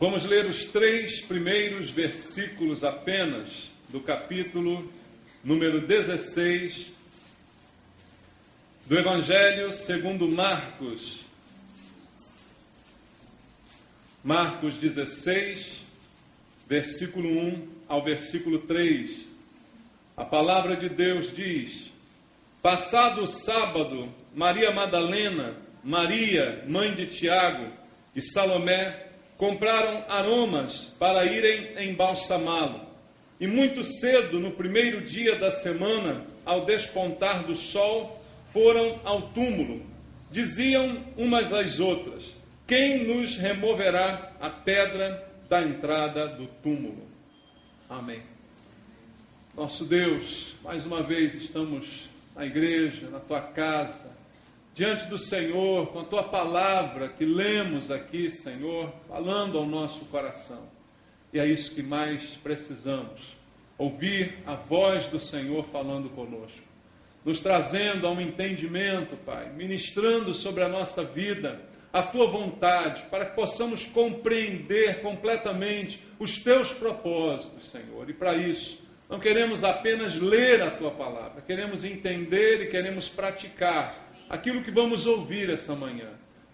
Vamos ler os 3 primeiros versículos apenas do capítulo número 16 do Evangelho segundo Marcos. Marcos 16, versículo 1 ao versículo 3. A palavra de Deus diz: Passado o sábado, Maria Madalena, Maria, mãe de Tiago, e Salomé compraram aromas para irem embalsamá-lo. E muito cedo, no primeiro dia da semana, ao despontar do sol, foram ao túmulo. Diziam umas às outras: Quem nos removerá a pedra da entrada do túmulo? Amém. Nosso Deus, mais uma vez estamos na igreja, na tua casa, diante do Senhor, com a tua palavra que lemos aqui, Senhor, falando ao nosso coração. E é isso que mais precisamos, ouvir a voz do Senhor falando conosco, nos trazendo a um entendimento, Pai, ministrando sobre a nossa vida a tua vontade, para que possamos compreender completamente os teus propósitos, Senhor. E para isso, não queremos apenas ler a tua palavra, queremos entender e queremos praticar aquilo que vamos ouvir essa manhã.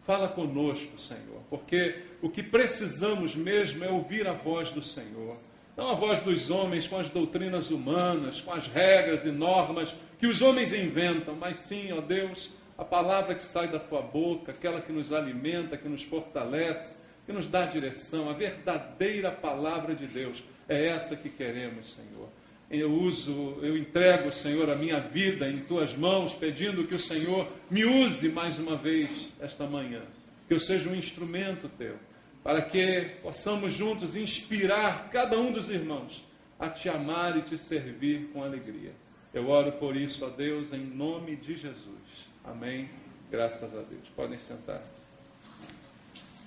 Fala conosco, Senhor, porque o que precisamos mesmo é ouvir a voz do Senhor. Não a voz dos homens com as doutrinas humanas, com as regras e normas que os homens inventam, mas sim, ó Deus, a palavra que sai da tua boca, aquela que nos alimenta, que nos fortalece, que nos dá direção, a verdadeira palavra de Deus. É essa que queremos, Senhor. Eu entrego, Senhor, a minha vida em tuas mãos, pedindo que o Senhor me use mais uma vez esta manhã, que eu seja um instrumento teu, para que possamos juntos inspirar cada um dos irmãos a te amar e te servir com alegria. Eu oro por isso, ó Deus, em nome de Jesus. Amém. Graças a Deus. Podem sentar.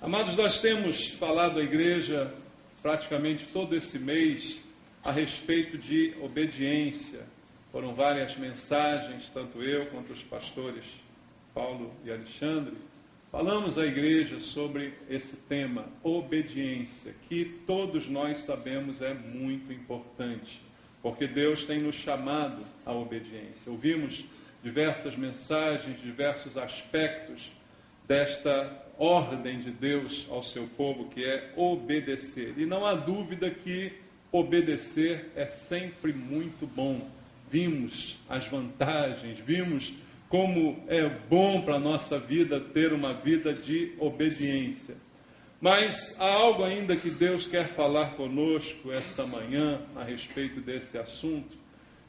Amados, nós temos falado à igreja praticamente todo esse mês a respeito de obediência. Foram várias mensagens, tanto eu quanto os pastores Paulo e Alexandre. Falamos à igreja sobre esse tema, obediência, que todos nós sabemos é muito importante, porque Deus tem nos chamado à obediência. Ouvimos diversas mensagens, diversos aspectos desta ordem de Deus ao seu povo, que é obedecer. E não há dúvida que obedecer é sempre muito bom. Vimos as vantagens, vimos como é bom para a nossa vida ter uma vida de obediência. Mas há algo ainda que Deus quer falar conosco esta manhã a respeito desse assunto,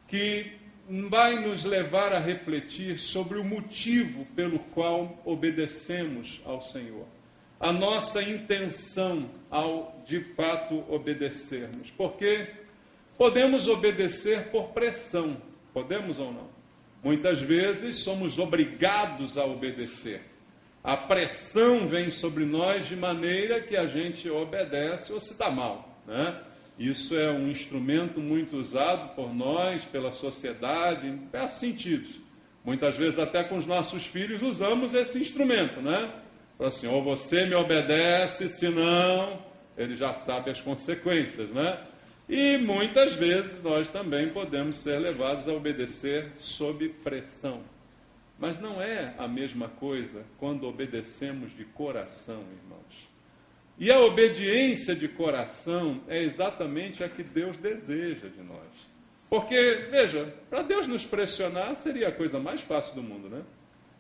que vai nos levar a refletir sobre o motivo pelo qual obedecemos ao Senhor. A nossa intenção ao, de fato, obedecermos. Porque podemos obedecer por pressão. Podemos ou não? Muitas vezes somos obrigados a obedecer. A pressão vem sobre nós de maneira que a gente obedece ou se dá mal, né? Isso é um instrumento muito usado por nós, pela sociedade, em diversos sentidos. Muitas vezes até com os nossos filhos usamos esse instrumento, né? Assim, ou você me obedece, senão ele já sabe as consequências, né? E muitas vezes nós também podemos ser levados a obedecer sob pressão. Mas não é a mesma coisa quando obedecemos de coração, irmãos. E a obediência de coração é exatamente a que Deus deseja de nós. Porque, veja, para Deus nos pressionar seria a coisa mais fácil do mundo, né?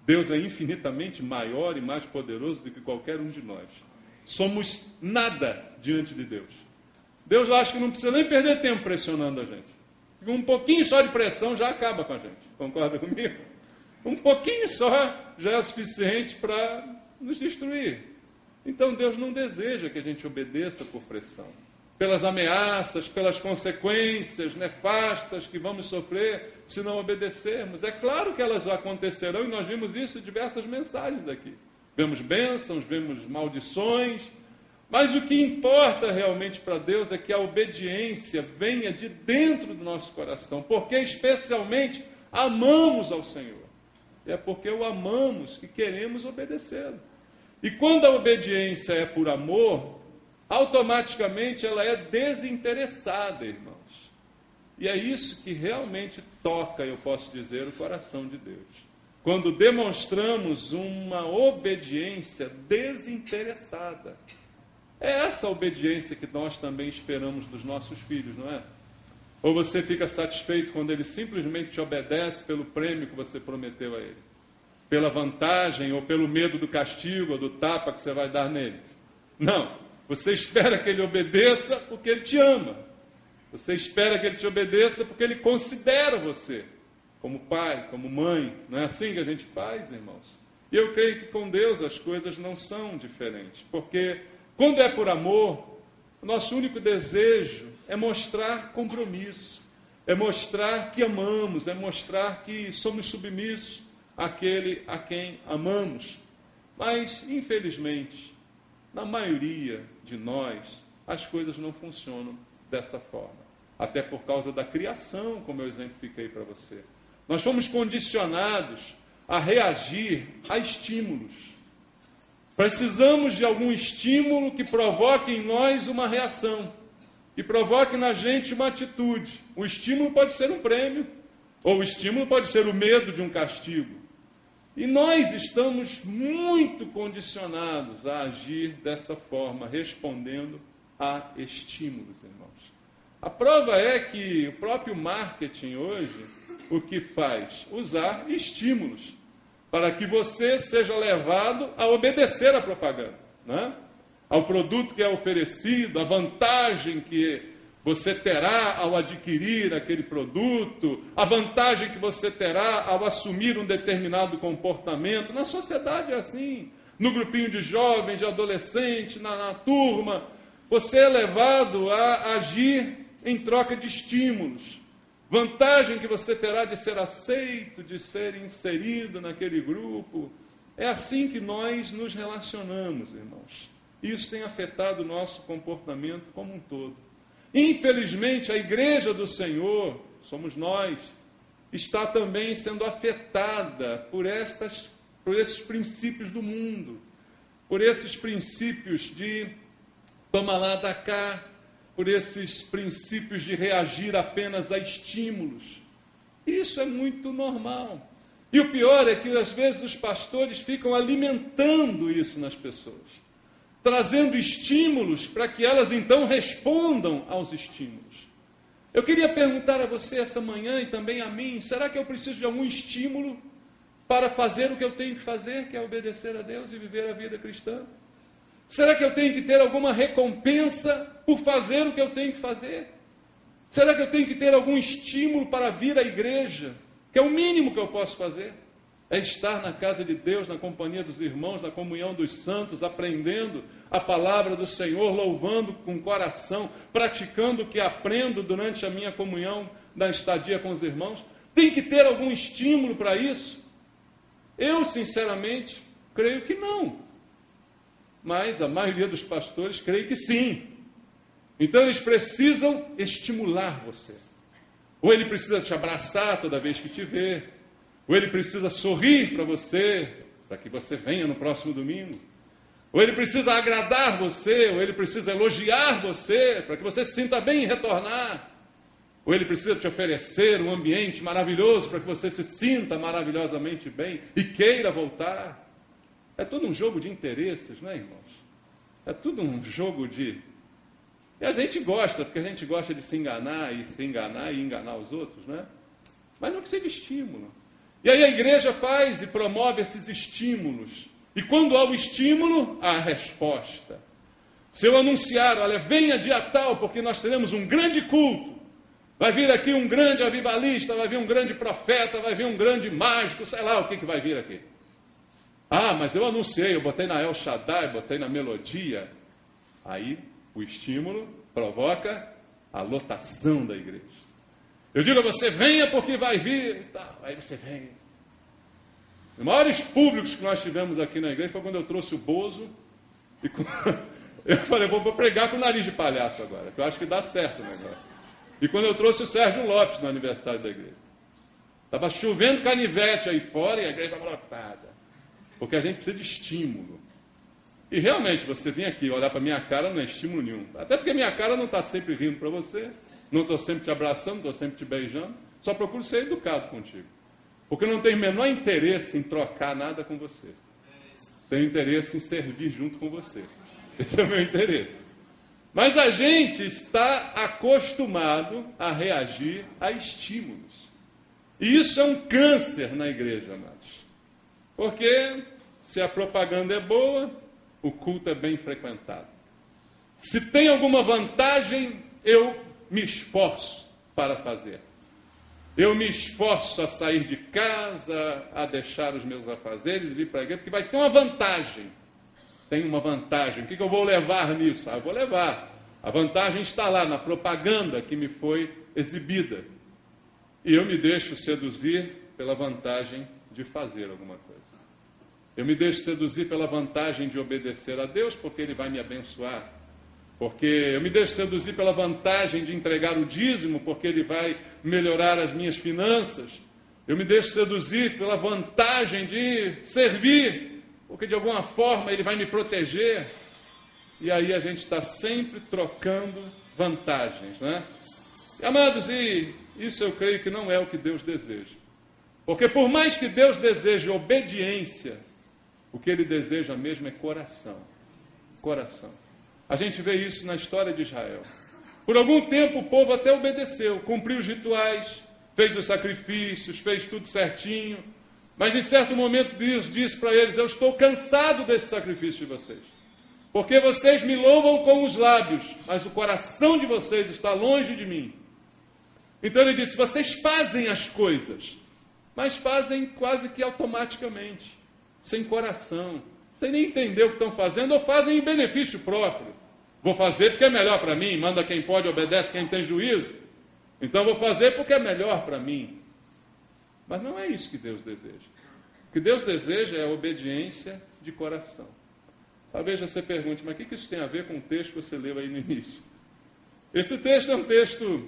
Deus é infinitamente maior e mais poderoso do que qualquer um de nós. Somos nada diante de Deus. Deus, eu acho que não precisa nem perder tempo pressionando a gente. Um pouquinho só de pressão já acaba com a gente. Concorda comigo? Um pouquinho só já é suficiente para nos destruir. Então Deus não deseja que a gente obedeça por pressão. Pelas ameaças, pelas consequências nefastas que vamos sofrer se não obedecermos. É claro que elas acontecerão e nós vimos isso em diversas mensagens aqui. Vemos bênçãos, vemos maldições, mas o que importa realmente para Deus é que a obediência venha de dentro do nosso coração, porque especialmente amamos ao Senhor. É porque o amamos que queremos obedecê-lo. E quando a obediência é por amor, automaticamente ela é desinteressada, irmãos. E é isso que realmente toca, eu posso dizer, o coração de Deus. Quando demonstramos uma obediência desinteressada. É essa obediência que nós também esperamos dos nossos filhos, não é? Ou você fica satisfeito quando ele simplesmente te obedece pelo prêmio que você prometeu a ele? Pela vantagem ou pelo medo do castigo ou do tapa que você vai dar nele? Não. Você espera que ele obedeça porque ele te ama. Você espera que ele te obedeça porque ele considera você como pai, como mãe. Não é assim que a gente faz, irmãos? E eu creio que com Deus as coisas não são diferentes. Porque quando é por amor, o nosso único desejo é mostrar compromisso. É mostrar que amamos, é mostrar que somos submissos àquele a quem amamos. Mas, infelizmente, na maioria de nós, as coisas não funcionam dessa forma. Até por causa da criação, como eu exemplifiquei para você. Nós fomos condicionados a reagir a estímulos. Precisamos de algum estímulo que provoque em nós uma reação, que provoque na gente uma atitude. O estímulo pode ser um prêmio, ou o estímulo pode ser o medo de um castigo. E nós estamos muito condicionados a agir dessa forma, respondendo a estímulos, irmãos. A prova é que o próprio marketing hoje, o que faz? Usar estímulos para que você seja levado a obedecer à propaganda, né? Ao produto que é oferecido, a vantagem que você terá ao adquirir aquele produto, a vantagem que você terá ao assumir um determinado comportamento. Na sociedade é assim, no grupinho de jovens, de adolescentes, na turma, você é levado a agir em troca de estímulos. Vantagem que você terá de ser aceito, de ser inserido naquele grupo. É assim que nós nos relacionamos, irmãos. Isso tem afetado o nosso comportamento como um todo. Infelizmente, a igreja do Senhor, somos nós, está também sendo afetada por esses princípios do mundo, por esses princípios de toma lá, dá cá, por esses princípios de reagir apenas a estímulos. Isso é muito normal. E o pior é que, às vezes, os pastores ficam alimentando isso nas pessoas, trazendo estímulos para que elas, então, respondam aos estímulos. Eu queria perguntar a você essa manhã e também a mim, será que eu preciso de algum estímulo para fazer o que eu tenho que fazer, que é obedecer a Deus e viver a vida cristã? Será que eu tenho que ter alguma recompensa por fazer o que eu tenho que fazer? Será que eu tenho que ter algum estímulo para vir à igreja? Que é o mínimo que eu posso fazer. É estar na casa de Deus, na companhia dos irmãos, na comunhão dos santos, aprendendo a palavra do Senhor, louvando com o coração, praticando o que aprendo durante a minha comunhão da estadia com os irmãos. Tem que ter algum estímulo para isso? Eu, sinceramente, creio que não. Mas a maioria dos pastores crê que sim. Então eles precisam estimular você. Ou ele precisa te abraçar toda vez que te vê. Ou ele precisa sorrir para você, para que você venha no próximo domingo. Ou ele precisa agradar você, ou ele precisa elogiar você, para que você se sinta bem em retornar. Ou ele precisa te oferecer um ambiente maravilhoso, para que você se sinta maravilhosamente bem e queira voltar. É tudo um jogo de interesses, não é, irmãos? É tudo um jogo de... E a gente gosta, porque a gente gosta de se enganar e enganar os outros, né? Mas não precisa de estímulo. E aí a igreja faz e promove esses estímulos. E quando há o estímulo, há a resposta. Se eu anunciar, olha, venha dia tal, porque nós teremos um grande culto. Vai vir aqui um grande avivalista, vai vir um grande profeta, vai vir um grande mágico, sei lá o que vai vir aqui. Ah, mas eu anunciei, eu botei na El Shaddai, botei na melodia. Aí o estímulo provoca a lotação da igreja. Eu digo a você, venha porque vai vir e tal. Aí você vem. Os maiores públicos que nós tivemos aqui na igreja foi quando eu trouxe o Bozo. E eu falei, vou pregar com o nariz de palhaço agora, que eu acho que dá certo o negócio. E quando eu trouxe o Sérgio Lopes no aniversário da igreja. Estava chovendo canivete aí fora e a igreja estava lotada. Porque a gente precisa de estímulo. E realmente, você vir aqui olhar para minha cara não é estímulo nenhum. Até porque minha cara não está sempre rindo para você, não estou sempre te abraçando, estou sempre te beijando. Só procuro ser educado contigo. Porque eu não tenho o menor interesse em trocar nada com você. Tenho interesse em servir junto com você. Esse é o meu interesse. Mas a gente está acostumado a reagir a estímulos. E isso é um câncer na igreja, amados. Porque se a propaganda é boa, o culto é bem frequentado. Se tem alguma vantagem, eu me esforço para fazer. Eu me esforço a sair de casa, a deixar os meus afazeres e vir para a igreja, porque vai ter uma vantagem. Tem uma vantagem. O que eu vou levar nisso? Eu vou levar. A vantagem está lá na propaganda que me foi exibida. E eu me deixo seduzir pela vantagem de fazer alguma coisa. Eu me deixo seduzir pela vantagem de obedecer a Deus, porque Ele vai me abençoar. Porque eu me deixo seduzir pela vantagem de entregar o dízimo, porque Ele vai melhorar as minhas finanças. Eu me deixo seduzir pela vantagem de servir, porque de alguma forma Ele vai me proteger. E aí a gente está sempre trocando vantagens, né? Amados, e isso eu creio que não é o que Deus deseja. Porque por mais que Deus deseje obediência, o que Ele deseja mesmo é coração. Coração. A gente vê isso na história de Israel. Por algum tempo o povo até obedeceu, cumpriu os rituais, fez os sacrifícios, fez tudo certinho. Mas em certo momento Deus disse para eles: eu estou cansado desse sacrifício de vocês. Porque vocês me louvam com os lábios, mas o coração de vocês está longe de mim. Então Ele disse: vocês fazem as coisas, mas fazem quase que automaticamente, sem coração, sem nem entender o que estão fazendo, ou fazem em benefício próprio. Vou fazer porque é melhor para mim, manda quem pode, obedece quem tem juízo. Então vou fazer porque é melhor para mim. Mas não é isso que Deus deseja. O que Deus deseja é a obediência de coração. Talvez você pergunte: mas o que isso tem a ver com o texto que você leu aí no início? Esse texto é um texto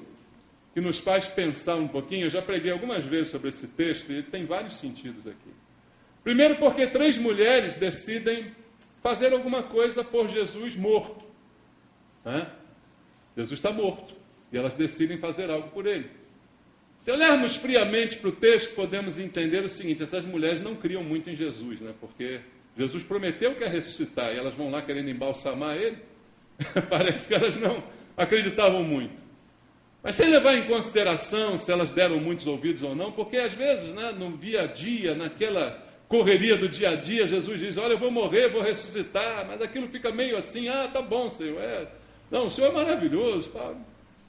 que nos faz pensar um pouquinho. Eu já preguei algumas vezes sobre esse texto e ele tem vários sentidos aqui. Primeiro, porque 3 mulheres decidem fazer alguma coisa por Jesus morto. Jesus está morto e elas decidem fazer algo por ele. Se olharmos friamente para o texto, podemos entender o seguinte: essas mulheres não criam muito em Jesus, né? Porque Jesus prometeu que ia ressuscitar e elas vão lá querendo embalsamar ele. Parece que elas não acreditavam muito. Mas sem levar em consideração se elas deram muitos ouvidos ou não, porque às vezes, né, no dia a dia, naquela correria do dia a dia, Jesus diz: olha, eu vou morrer, vou ressuscitar, mas aquilo fica meio assim: ah, tá bom, Senhor, não, o Senhor é maravilhoso,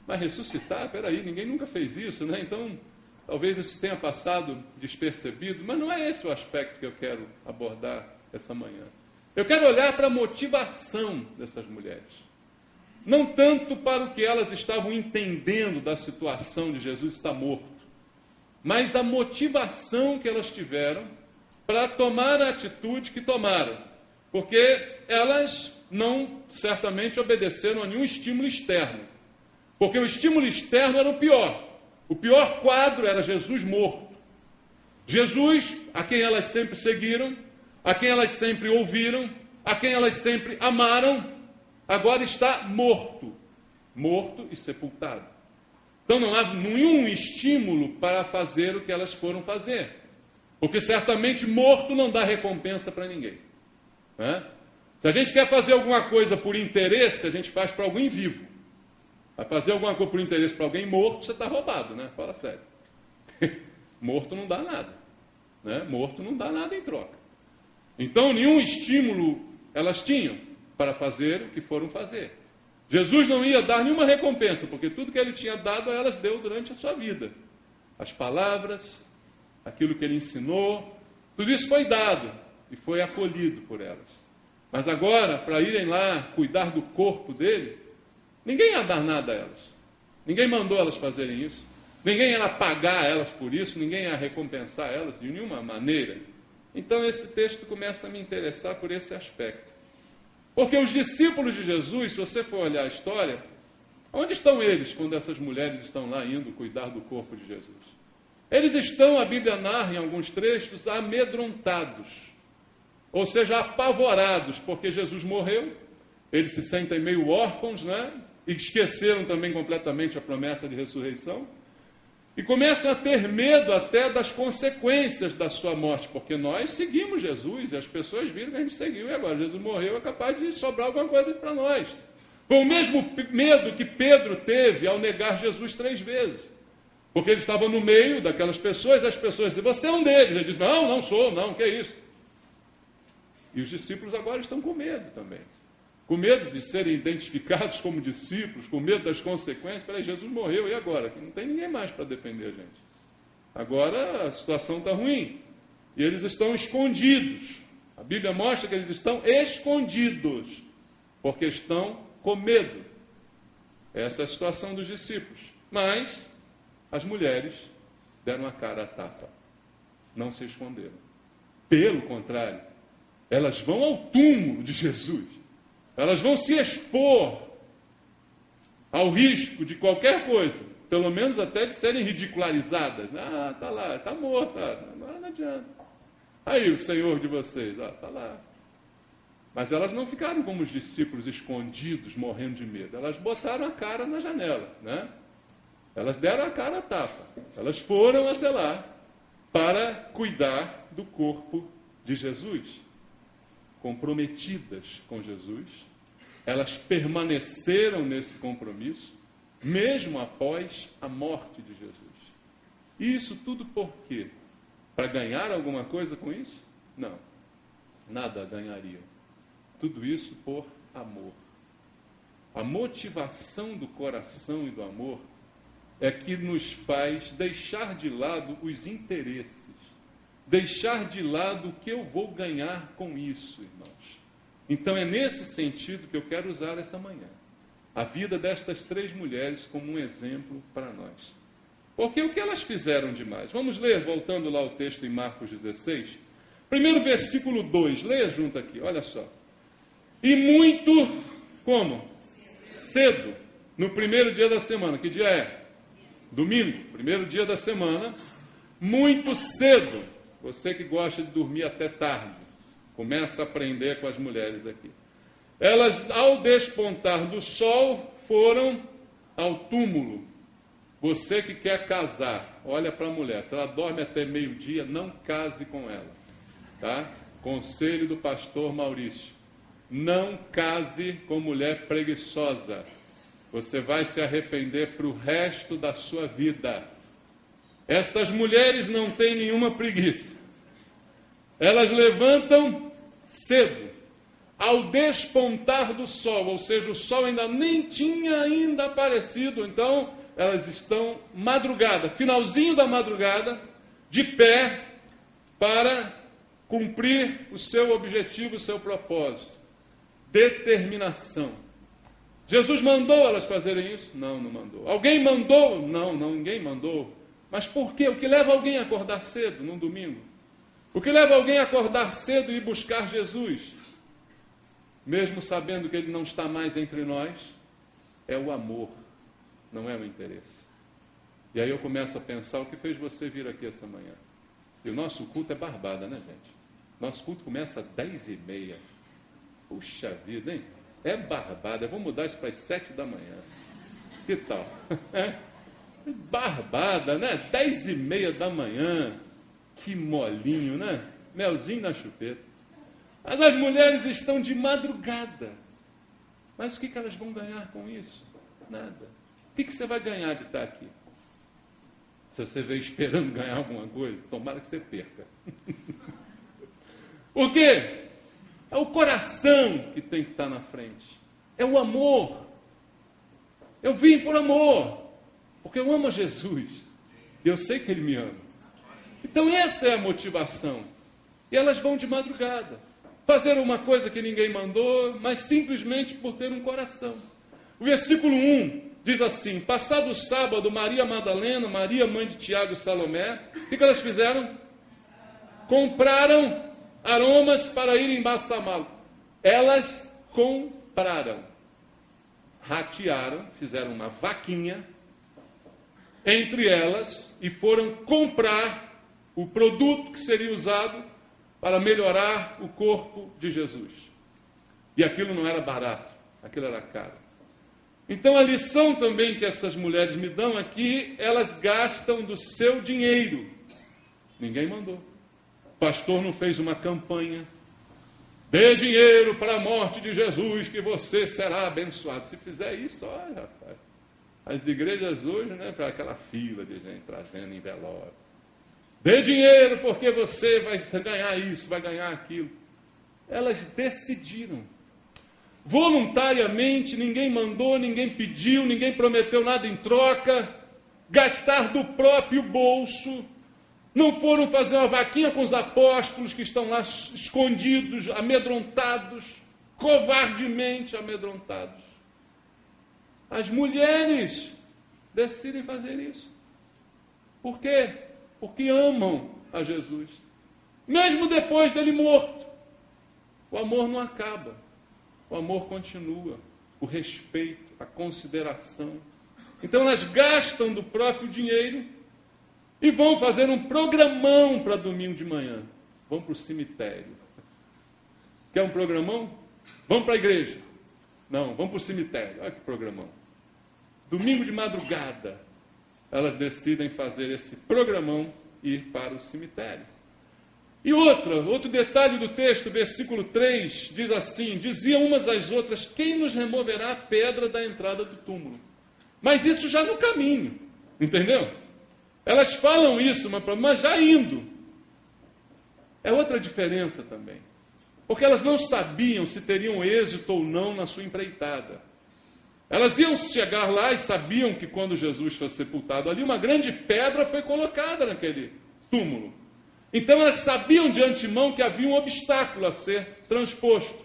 mas ressuscitar, peraí, ninguém nunca fez isso, né? Então, talvez isso tenha passado despercebido, mas não é esse o aspecto que eu quero abordar essa manhã. Eu quero olhar para a motivação dessas mulheres. Não tanto para o que elas estavam entendendo da situação de Jesus estar morto, mas a motivação que elas tiveram para tomar a atitude que tomaram. Porque elas não, certamente, obedeceram a nenhum estímulo externo. Porque o estímulo externo era o pior. O pior quadro era Jesus morto. Jesus, a quem elas sempre seguiram, a quem elas sempre ouviram, a quem elas sempre amaram, agora está morto. Morto e sepultado. Então não há nenhum estímulo para fazer o que elas foram fazer. Porque certamente morto não dá recompensa para ninguém. Né? Se a gente quer fazer alguma coisa por interesse, a gente faz para alguém vivo. Vai fazer alguma coisa por interesse para alguém morto, você está roubado, né? Fala sério. Morto não dá nada. Né? Morto não dá nada em troca. Então, nenhum estímulo elas tinham para fazer o que foram fazer. Jesus não ia dar nenhuma recompensa, porque tudo que ele tinha dado a elas deu durante a sua vida. As palavras, aquilo que ele ensinou, tudo isso foi dado e foi acolhido por elas. Mas agora, para irem lá cuidar do corpo dele, ninguém ia dar nada a elas. Ninguém mandou elas fazerem isso. Ninguém ia pagar elas por isso. Ninguém ia recompensar elas de nenhuma maneira. Então esse texto começa a me interessar por esse aspecto. Porque os discípulos de Jesus, se você for olhar a história, onde estão eles quando essas mulheres estão lá indo cuidar do corpo de Jesus? Eles estão, a Bíblia narra em alguns trechos, amedrontados. ou seja, apavorados, porque Jesus morreu, eles se sentem meio órfãos, né? E esqueceram também completamente a promessa de ressurreição, e começam a ter medo até das consequências da sua morte, porque nós seguimos Jesus, e as pessoas viram que a gente seguiu, e agora Jesus morreu, é capaz de sobrar alguma coisa para nós. Foi o mesmo medo que Pedro teve ao negar Jesus 3 vezes. Porque ele estava no meio daquelas pessoas, e as pessoas diziam, você é um deles. Ele diz, não, não sou, não, que é isso? E os discípulos agora estão com medo também. Com medo de serem identificados como discípulos, com medo das consequências. Peraí, Jesus morreu, e agora? Não tem ninguém mais para defender a gente. Agora a situação está ruim. E eles estão escondidos. A Bíblia mostra que eles estão escondidos, porque estão com medo. Essa é a situação dos discípulos. Mas as mulheres deram a cara à tapa. Não se esconderam. Pelo contrário, elas vão ao túmulo de Jesus. Elas vão se expor ao risco de qualquer coisa, pelo menos até de serem ridicularizadas. Ah, está lá, está morto, agora não adianta. Aí o Senhor de vocês, está lá. Mas elas não ficaram como os discípulos escondidos, morrendo de medo. Elas botaram a cara na janela, né? Elas deram a cara à tapa. Elas foram até lá para cuidar do corpo de Jesus. Comprometidas com Jesus, elas permaneceram nesse compromisso, mesmo após a morte de Jesus. E isso tudo por quê? Para ganhar alguma coisa com isso? Não, nada ganhariam. Tudo isso por amor. A motivação do coração e do amor é que nos faz deixar de lado os interesses, deixar de lado o que eu vou ganhar com isso, irmãos. Então é nesse sentido que eu quero usar essa manhã a vida destas 3 mulheres como um exemplo para nós. Porque o que elas fizeram demais? Vamos ler, voltando lá ao texto em Marcos 16. Primeiro versículo 2, leia junto aqui, olha só. E muito, como? Cedo, no primeiro dia da semana. Que dia é? Domingo, primeiro dia da semana. Muito cedo. Você que gosta de dormir até tarde, começa a aprender com as mulheres aqui. Elas, ao despontar do sol, foram ao túmulo. Você que quer casar, olha para a mulher. Se ela dorme até meio-dia, não case com ela. Tá? Conselho do pastor Maurício. Não case com mulher preguiçosa. Você vai se arrepender para o resto da sua vida. Estas mulheres não têm nenhuma preguiça. Elas levantam cedo, ao despontar do sol, ou seja, o sol ainda nem tinha ainda aparecido, então elas estão madrugada, finalzinho da madrugada, de pé, para cumprir o seu objetivo, o seu propósito. Determinação. Jesus mandou elas fazerem isso? Não, não mandou. Alguém mandou? Não, ninguém mandou. Mas por quê? O que leva alguém a acordar cedo num domingo? O que leva alguém a acordar cedo e buscar Jesus, mesmo sabendo que Ele não está mais entre nós, é o amor, não é o interesse. E aí eu começo a pensar o que fez você vir aqui essa manhã. E o nosso culto é barbada, né, gente? Nosso culto começa às 10h30. Puxa vida, hein? É barbada. Eu vou mudar isso para as 7 da manhã. Que tal? Barbada, né? 10h30 da manhã. Que molinho, né? Melzinho na chupeta. Mas as mulheres estão de madrugada. Mas o que elas vão ganhar com isso? Nada. O que você vai ganhar de estar aqui? Se você veio esperando ganhar alguma coisa, tomara que você perca. Por quê? É o coração que tem que estar na frente. É o amor. Eu vim por amor. Porque eu amo Jesus. E eu sei que Ele me ama. Então essa é a motivação. E elas vão de madrugada. Fazer uma coisa que ninguém mandou, mas simplesmente por ter um coração. O versículo 1 diz assim: passado o sábado, Maria Madalena, Maria mãe de Tiago e Salomé, o que elas fizeram? Compraram aromas para ir embalsamá-lo. Elas compraram. Ratearam, fizeram uma vaquinha entre elas e foram comprar o produto que seria usado para melhorar o corpo de Jesus. E aquilo não era barato, aquilo era caro. Então a lição também que essas mulheres me dão é que elas gastam do seu dinheiro. Ninguém mandou. O pastor não fez uma campanha. Dê dinheiro para a morte de Jesus que você será abençoado. Se fizer isso, olha, rapaz. As igrejas hoje, né, para aquela fila de gente trazendo envelope. Dê dinheiro porque você vai ganhar isso, vai ganhar aquilo. Elas decidiram. Voluntariamente, ninguém mandou, ninguém pediu, ninguém prometeu nada em troca. Gastar do próprio bolso. Não foram fazer uma vaquinha com os apóstolos que estão lá escondidos, amedrontados, covardemente amedrontados. As mulheres decidem fazer isso. Por quê? Porque amam a Jesus. Mesmo depois dele morto. O amor não acaba. O amor continua. O respeito, a consideração. Então elas gastam do próprio dinheiro e vão fazer um programão para domingo de manhã. Vão para o cemitério. Quer um programão? Vamos para a igreja. Não, vamos para o cemitério. Olha que programão. Domingo de madrugada, elas decidem fazer esse programão e ir para o cemitério. E outro detalhe do texto, versículo 3, diz assim: diziam umas às outras, quem nos removerá a pedra da entrada do túmulo? Mas isso já no caminho, entendeu? Elas falam isso, mas já indo. É outra diferença também. Porque elas não sabiam se teriam êxito ou não na sua empreitada. Elas iam chegar lá e sabiam que quando Jesus foi sepultado ali, uma grande pedra foi colocada naquele túmulo. Então elas sabiam de antemão que havia um obstáculo a ser transposto.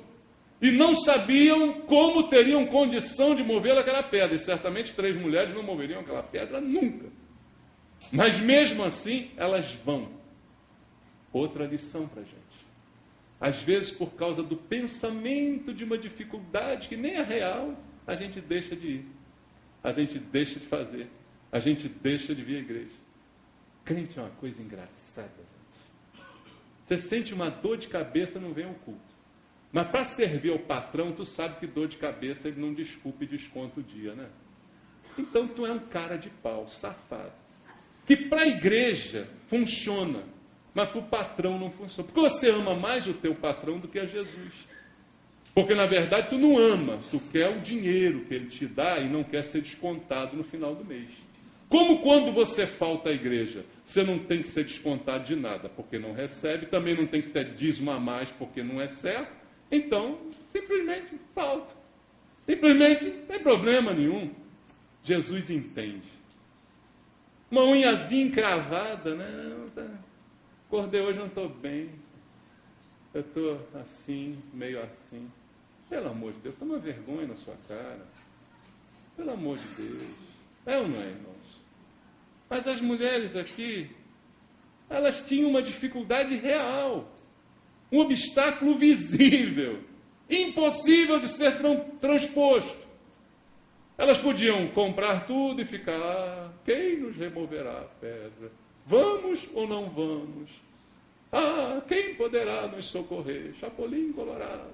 E não sabiam como teriam condição de mover aquela pedra. E certamente 3 mulheres não moveriam aquela pedra nunca. Mas mesmo assim, elas vão. Outra lição para a gente. Às vezes, por causa do pensamento de uma dificuldade que nem é real, a gente deixa de ir. A gente deixa de fazer. A gente deixa de vir à igreja. Crente é uma coisa engraçada, gente. Você sente uma dor de cabeça, não vem ao culto. Mas para servir ao patrão, tu sabe que dor de cabeça ele não desculpa e desconta o dia, né? Então tu é um cara de pau, safado. Que para a igreja funciona, mas para o patrão não funciona. Porque você ama mais o teu patrão do que a Jesus. Porque na verdade tu não ama, tu quer o dinheiro que ele te dá e não quer ser descontado no final do mês. Como quando você falta à igreja, você não tem que ser descontado de nada, porque não recebe, também não tem que ter dízimo a mais, porque não é certo. Então, simplesmente falta. Simplesmente não tem problema nenhum. Jesus entende. Uma unhazinha encravada, né? Acordei hoje, não estou bem. Eu estou assim, meio assim. Pelo amor de Deus, toma vergonha na sua cara. Pelo amor de Deus. É ou não é, irmãos? Mas as mulheres aqui, elas tinham uma dificuldade real. Um obstáculo visível. Impossível de ser transposto. Elas podiam comprar tudo e ficar, quem nos removerá a pedra? Vamos ou não vamos? Quem poderá nos socorrer? Chapolin Colorado.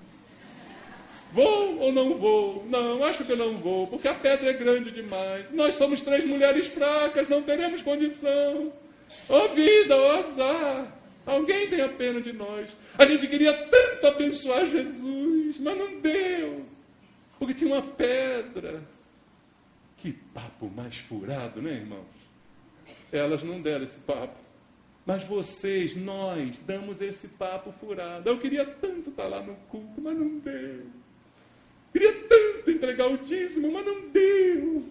Vou ou não vou? Não, acho que não vou, porque a pedra é grande demais. Nós somos 3 mulheres fracas, não teremos condição. Ó vida, ó azar. Alguém tenha pena de nós. A gente queria tanto abençoar Jesus, mas não deu. Porque tinha uma pedra. Que papo mais furado, né, irmãos? Elas não deram esse papo. Mas vocês, nós, damos esse papo furado. Eu queria tanto estar lá no culto, mas não deu. Queria tanto entregar o dízimo, mas não deu.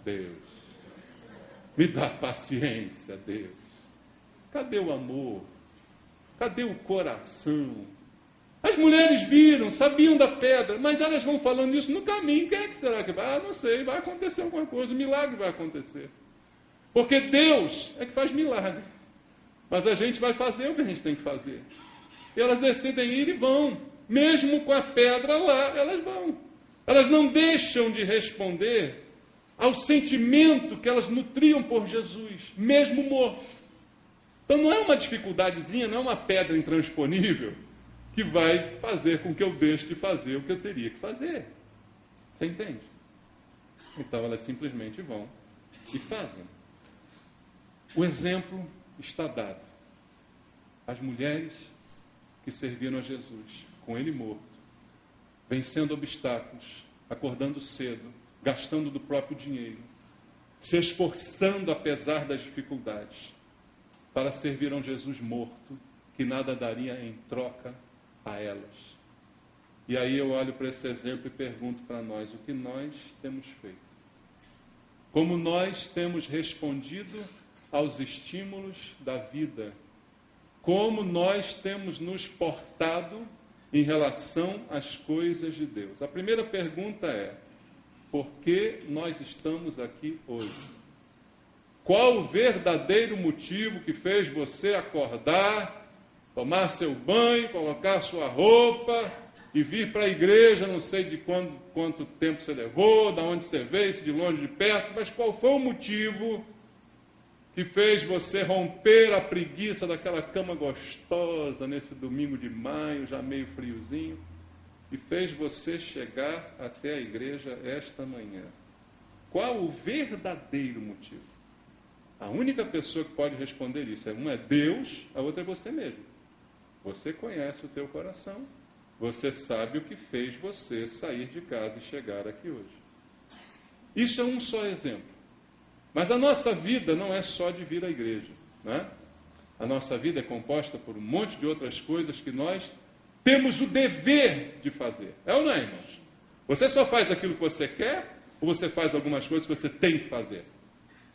Deus. Me dá paciência, Deus. Cadê o amor? Cadê o coração? As mulheres viram, sabiam da pedra, mas elas vão falando isso no caminho. Quem é que será que vai? Não sei, vai acontecer alguma coisa, um milagre vai acontecer. Porque Deus é que faz milagre. Mas a gente vai fazer o que a gente tem que fazer. E elas decidem ir e vão. Mesmo com a pedra lá, elas vão. Elas não deixam de responder ao sentimento que elas nutriam por Jesus, mesmo morto. Então não é uma dificuldadezinha, não é uma pedra intransponível que vai fazer com que eu deixe de fazer o que eu teria que fazer. Você entende? Então elas simplesmente vão e fazem. O exemplo está dado. As mulheres que serviram a Jesus, com ele morto, vencendo obstáculos, acordando cedo, gastando do próprio dinheiro, se esforçando apesar das dificuldades, para servir a um Jesus morto, que nada daria em troca a elas. E aí eu olho para esse exemplo e pergunto para nós, o que nós temos feito? Como nós temos respondido aos estímulos da vida? Como nós temos nos portado em relação às coisas de Deus? A primeira pergunta é, por que nós estamos aqui hoje? Qual o verdadeiro motivo que fez você acordar, tomar seu banho, colocar sua roupa e vir para a igreja? Não sei de quanto tempo você levou, de onde você veio, se de longe, de perto, mas qual foi o motivo que fez você romper a preguiça daquela cama gostosa nesse domingo de maio, já meio friozinho, e fez você chegar até a igreja esta manhã? Qual o verdadeiro motivo? A única pessoa que pode responder isso, uma é Deus, a outra é você mesmo. Você conhece o teu coração, você sabe o que fez você sair de casa e chegar aqui hoje. Isso é um só exemplo. Mas a nossa vida não é só de vir à igreja, né? A nossa vida é composta por um monte de outras coisas que nós temos o dever de fazer. É ou não é, irmãos? Você só faz aquilo que você quer ou você faz algumas coisas que você tem que fazer?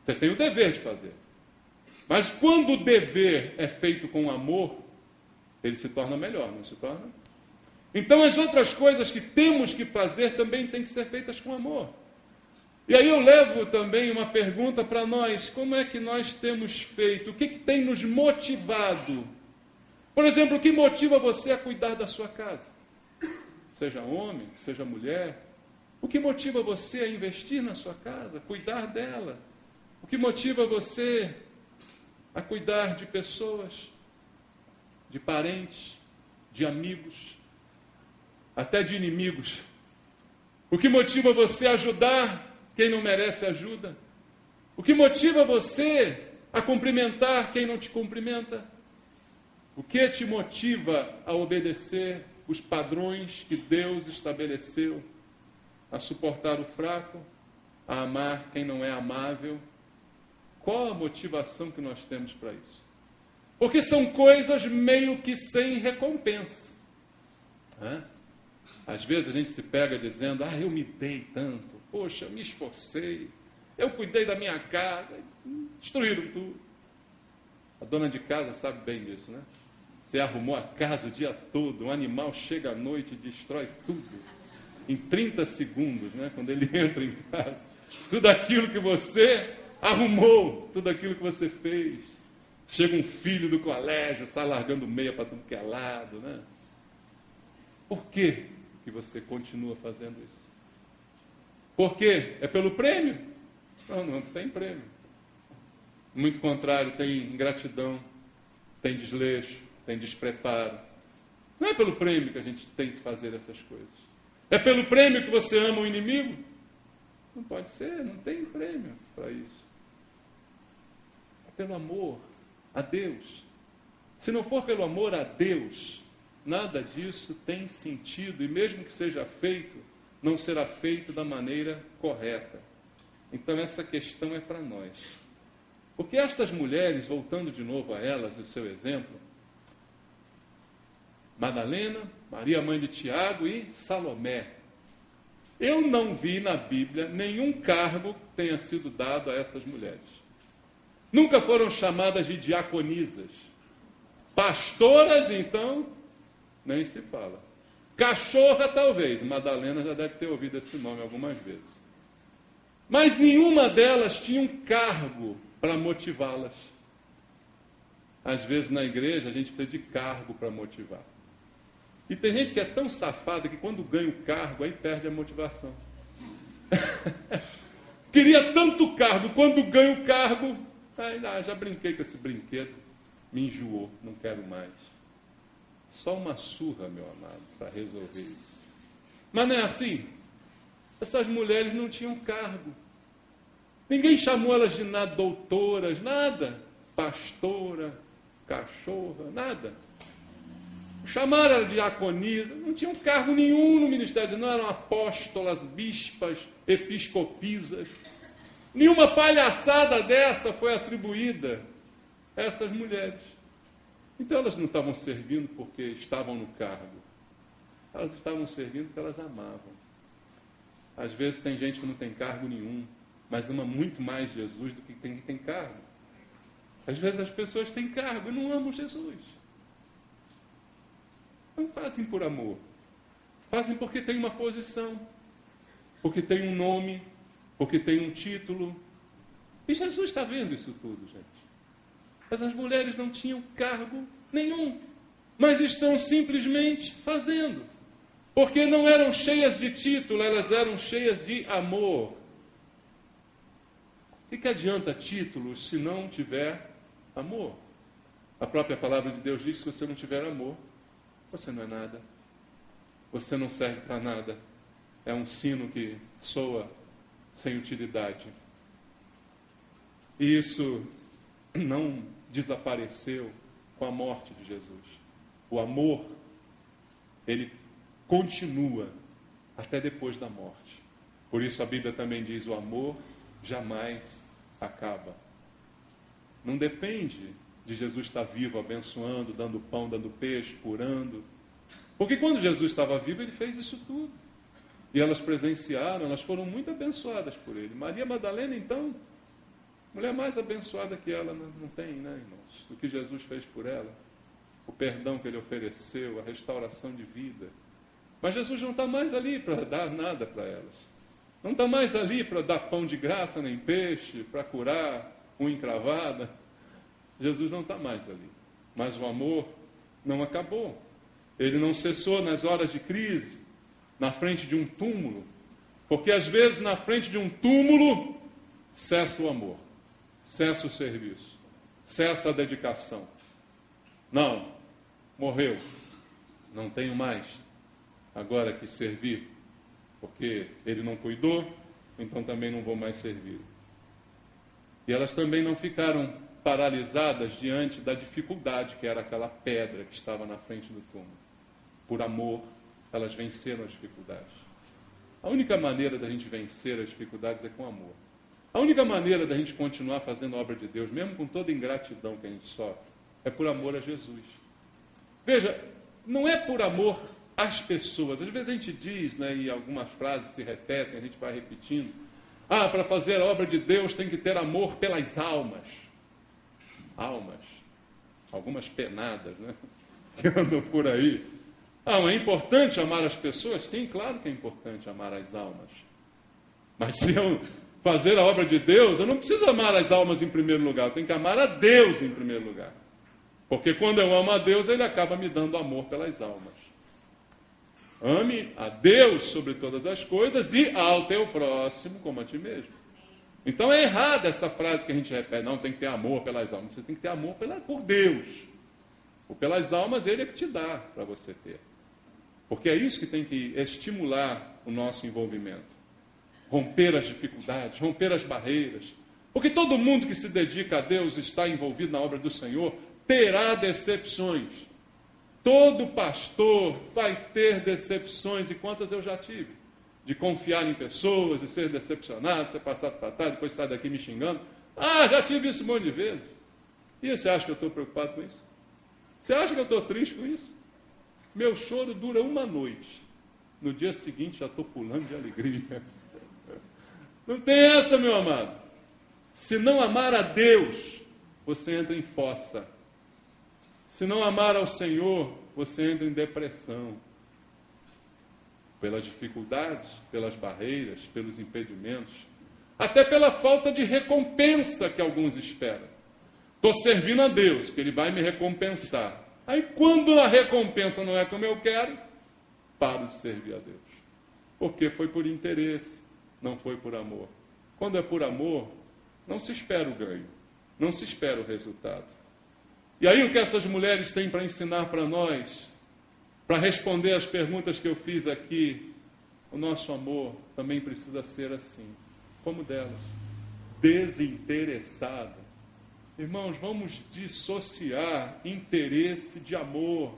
Você tem o dever de fazer. Mas quando o dever é feito com amor, ele se torna melhor, não se torna? Então as outras coisas que temos que fazer também têm que ser feitas com amor. E aí eu levo também uma pergunta para nós: como é que nós temos feito? O que tem nos motivado? Por exemplo, o que motiva você a cuidar da sua casa? Seja homem, seja mulher. O que motiva você a investir na sua casa, cuidar dela? O que motiva você a cuidar de pessoas, de parentes, de amigos, até de inimigos? O que motiva você a ajudar quem não merece ajuda? O que motiva você a cumprimentar quem não te cumprimenta? O que te motiva a obedecer os padrões que Deus estabeleceu? A suportar o fraco, a amar quem não é amável? Qual a motivação que nós temos para isso? Porque são coisas meio que sem recompensa. Às vezes a gente se pega dizendo, eu me dei tanto, poxa, eu me esforcei, eu cuidei da minha casa, destruíram tudo. A dona de casa sabe bem disso, né? Você arrumou a casa o dia todo, um animal chega à noite e destrói tudo. Em 30 segundos, né? Quando ele entra em casa. Tudo aquilo que você arrumou, tudo aquilo que você fez. Chega um filho do colégio, sai largando meia para tudo que é lado, né? Por que você continua fazendo isso? Por quê? É pelo prêmio? Não tem prêmio. Muito contrário, tem ingratidão, tem desleixo, tem despreparo. Não é pelo prêmio que a gente tem que fazer essas coisas. É pelo prêmio que você ama o inimigo? Não pode ser, não tem prêmio para isso. É pelo amor a Deus. Se não for pelo amor a Deus, nada disso tem sentido, e mesmo que seja feito, não será feito da maneira correta. Então essa questão é para nós. Porque estas mulheres, voltando de novo a elas, o seu exemplo, Madalena, Maria, mãe de Tiago, e Salomé. Eu não vi na Bíblia nenhum cargo que tenha sido dado a essas mulheres. Nunca foram chamadas de diaconisas. Pastoras, então, nem se fala. Cachorra, talvez. Madalena já deve ter ouvido esse nome algumas vezes. Mas nenhuma delas tinha um cargo para motivá-las. Às vezes na igreja a gente precisa de cargo para motivar. E tem gente que é tão safada que quando ganha o cargo, aí perde a motivação. queria tanto cargo, quando ganha o cargo, já brinquei com esse brinquedo, me enjoou, não quero mais. Só uma surra, meu amado, para resolver isso. Mas não é assim. Essas mulheres não tinham cargo. Ninguém chamou elas de nada, doutoras, nada. Pastora, cachorra, nada. Chamaram ela de diaconisa, não tinham cargo nenhum no ministério, não eram apóstolas, bispas, episcopisas. Nenhuma palhaçada dessa foi atribuída a essas mulheres. Então elas não estavam servindo porque estavam no cargo. Elas estavam servindo porque elas amavam. Às vezes tem gente que não tem cargo nenhum, mas ama muito mais Jesus do que tem cargo. Às vezes as pessoas têm cargo e não amam Jesus. Não fazem por amor. Fazem porque tem uma posição, porque tem um nome, porque tem um título. E Jesus está vendo isso tudo, gente. Mas as mulheres não tinham cargo nenhum, mas estão simplesmente fazendo. Porque não eram cheias de título, elas eram cheias de amor. O que adianta títulos se não tiver amor? A própria palavra de Deus diz que se você não tiver amor, você não é nada. Você não serve para nada. É um sino que soa sem utilidade. E isso não desapareceu com a morte de Jesus. O amor, ele continua até depois da morte. Por isso a Bíblia também diz: o amor jamais acaba. Não depende de Jesus estar vivo, abençoando, dando pão, dando peixe, curando. Porque quando Jesus estava vivo, ele fez isso tudo. E elas presenciaram, elas foram muito abençoadas por ele. Maria Madalena, então, mulher mais abençoada que ela não tem, né, irmãos? O que Jesus fez por ela, o perdão que ele ofereceu, a restauração de vida. Mas Jesus não está mais ali para dar nada para elas. Não está mais ali para dar pão de graça, nem peixe, para curar unha encravada. Jesus não está mais ali. Mas o amor não acabou. Ele não cessou nas horas de crise, na frente de um túmulo. Porque às vezes na frente de um túmulo cessa o amor, cessa o serviço, cessa a dedicação. Não, morreu, não tenho mais agora que servir, porque ele não cuidou, então também não vou mais servir. E elas também não ficaram paralisadas diante da dificuldade que era aquela pedra que estava na frente do túmulo. Por amor, elas venceram as dificuldades. A única maneira da gente vencer as dificuldades é com amor. A única maneira da gente continuar fazendo a obra de Deus, mesmo com toda a ingratidão que a gente sofre, é por amor a Jesus. Veja, não é por amor às pessoas. Às vezes a gente diz, né, e algumas frases se repetem, a gente vai repetindo: para fazer a obra de Deus tem que ter amor pelas almas. Almas. Algumas penadas, né, que andam por aí. É importante amar as pessoas? Sim, claro que é importante amar as almas. Mas se eu fazer a obra de Deus, eu não preciso amar as almas em primeiro lugar, eu tenho que amar a Deus em primeiro lugar. Porque quando eu amo a Deus, Ele acaba me dando amor pelas almas. Ame a Deus sobre todas as coisas e ao teu próximo como a ti mesmo. Então é errada essa frase que a gente repete: não, tem que ter amor pelas almas. Você tem que ter amor por Deus. Ou pelas almas, Ele é que te dá para você ter. Porque é isso que tem que estimular o nosso envolvimento. Romper as dificuldades, romper as barreiras. Porque todo mundo que se dedica a Deus, está envolvido na obra do Senhor, terá decepções. Todo pastor vai ter decepções, e quantas eu já tive. De confiar em pessoas e ser decepcionado, ser passado para trás, depois sair daqui me xingando. Já tive isso um monte de vezes. E você acha que eu estou preocupado com isso? Você acha que eu estou triste com isso? Meu choro dura uma noite. No dia seguinte já estou pulando de alegria. Não tem essa, meu amado. Se não amar a Deus, você entra em fossa. Se não amar ao Senhor, você entra em depressão. Pelas dificuldades, pelas barreiras, pelos impedimentos. Até pela falta de recompensa que alguns esperam. Estou servindo a Deus, que Ele vai me recompensar. Aí quando a recompensa não é como eu quero, paro de servir a Deus. Porque foi por interesse, não foi por amor. quando é por amor, não se espera o ganho, não se espera o resultado. E aí o que essas mulheres têm para ensinar para nós, para responder às perguntas que eu fiz aqui, o nosso amor também precisa ser assim, como delas, desinteressado. Irmãos, vamos dissociar interesse de amor.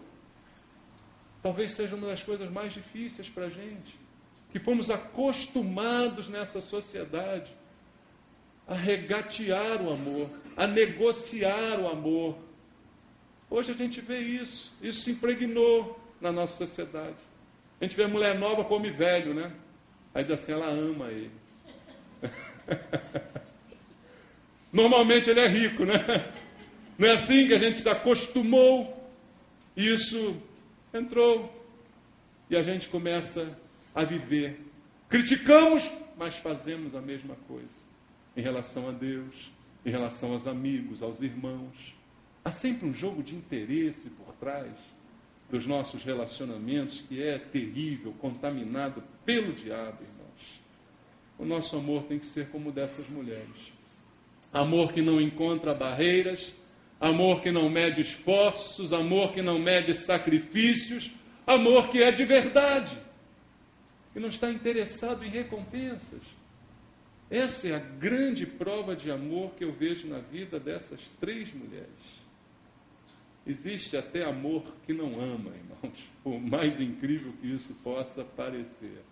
Talvez seja uma das coisas mais difíceis para a gente, que fomos acostumados nessa sociedade a regatear o amor, a negociar o amor. Hoje a gente vê isso se impregnou na nossa sociedade. A gente vê a mulher nova come velho, né? Aí diz assim, ela ama ele. Normalmente ele é rico, né? Não é assim que a gente se acostumou. Isso entrou. E a gente começa a viver. Criticamos, mas fazemos a mesma coisa. Em relação a Deus, em relação aos amigos, aos irmãos. Há sempre um jogo de interesse por trás dos nossos relacionamentos que é terrível, contaminado pelo diabo, irmãos. O nosso amor tem que ser como o dessas mulheres. Amor que não encontra barreiras, amor que não mede esforços, amor que não mede sacrifícios, amor que é de verdade, que não está interessado em recompensas. Essa é a grande prova de amor que eu vejo na vida dessas três mulheres. Existe até amor que não ama, irmãos, por mais incrível que isso possa parecer.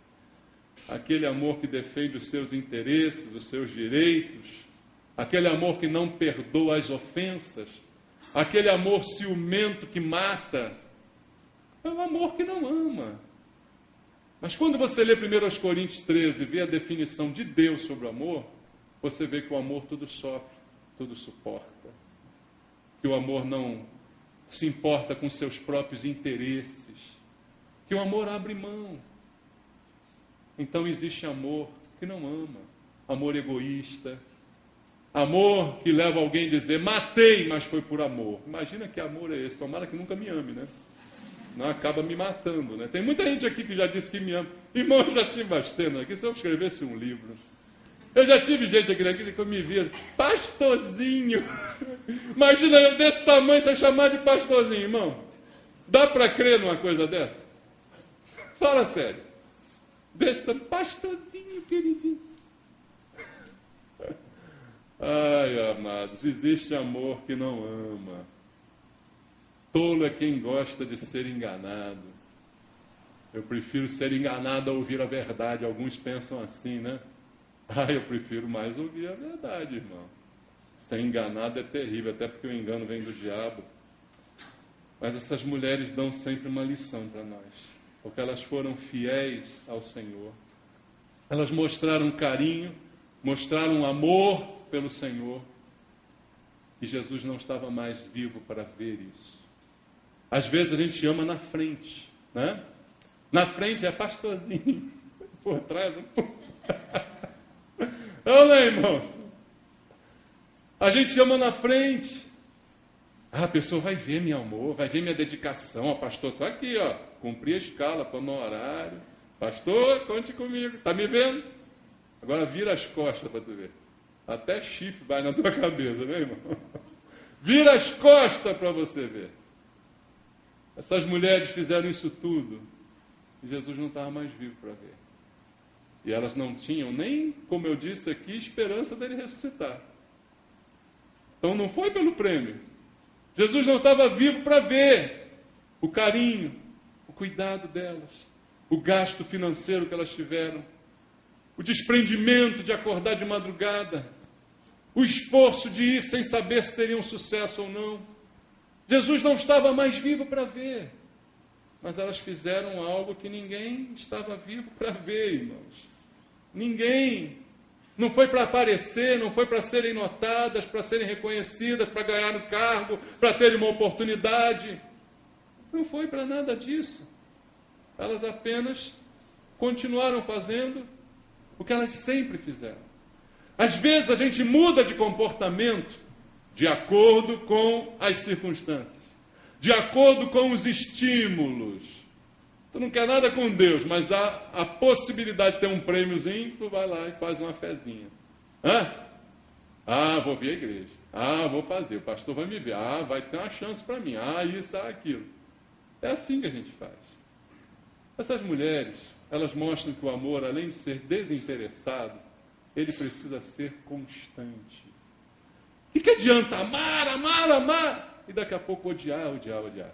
Aquele amor que defende os seus interesses, os seus direitos, aquele amor que não perdoa as ofensas, aquele amor ciumento que mata, é um amor que não ama. Mas quando você lê 1 Coríntios 13 e vê a definição de Deus sobre o amor, você vê que o amor tudo sofre, tudo suporta. Que o amor não se importa com seus próprios interesses. Que o amor abre mão. Então existe amor que não ama. Amor egoísta. Amor que leva alguém a dizer, matei, mas foi por amor. Imagina que amor é esse. Tomara que nunca me ame, né? Não acaba me matando, né? Tem muita gente aqui que já disse que me ama. Irmão, eu já tive bastante aqui. Se eu escrevesse um livro. Eu já tive gente aqui que eu me via, pastorzinho. Imagina eu desse tamanho, ser chamado de pastorzinho, irmão. Dá para crer numa coisa dessa? Fala sério. Desse tamanho, pastorzinho, queridinho. Ai, amados, existe amor que não ama. Tolo é quem gosta de ser enganado. Eu prefiro ser enganado a ouvir a verdade. Alguns pensam assim, né? Eu prefiro mais ouvir a verdade, irmão. Ser enganado é terrível, até porque o engano vem do diabo. Mas essas mulheres dão sempre uma lição para nós, porque elas foram fiéis ao Senhor. Elas mostraram carinho, mostraram amor pelo Senhor. E Jesus não estava mais vivo para ver isso. Às vezes a gente ama na frente, né? Na frente é pastorzinho, por trás Olha, irmãos. A gente ama na frente. A pessoa vai ver meu amor, vai ver minha dedicação. Pastor, estou aqui, cumpri a escala, estou no horário. Pastor, conte comigo. Está me vendo? Agora vira as costas para tu ver. Até chifre vai na tua cabeça, né, irmão? Vira as costas para você ver. Essas mulheres fizeram isso tudo. E Jesus não estava mais vivo para ver. E elas não tinham nem, como eu disse aqui, esperança dele ressuscitar. Então não foi pelo prêmio. Jesus não estava vivo para ver o carinho, o cuidado delas, o gasto financeiro que elas tiveram, o desprendimento de acordar de madrugada, o esforço de ir sem saber se teriam sucesso ou não. Jesus não estava mais vivo para ver. Mas elas fizeram algo que ninguém estava vivo para ver, irmãos. Ninguém. Não foi para aparecer, não foi para serem notadas, para serem reconhecidas, para ganhar um cargo, para terem uma oportunidade. Não foi para nada disso. Elas apenas continuaram fazendo o que elas sempre fizeram. Às vezes a gente muda de comportamento de acordo com as circunstâncias, de acordo com os estímulos. Tu não quer nada com Deus, mas há a possibilidade de ter um prêmiozinho, tu vai lá e faz uma fezinha. Hã? Ah, vou vir à igreja. Ah, vou fazer. O pastor vai me ver. Ah, vai ter uma chance para mim. Ah, isso, aquilo. É assim que a gente faz. Essas mulheres, elas mostram que o amor, além de ser desinteressado, ele precisa ser constante. O que adianta amar, amar, amar, e daqui a pouco odiar, odiar, odiar?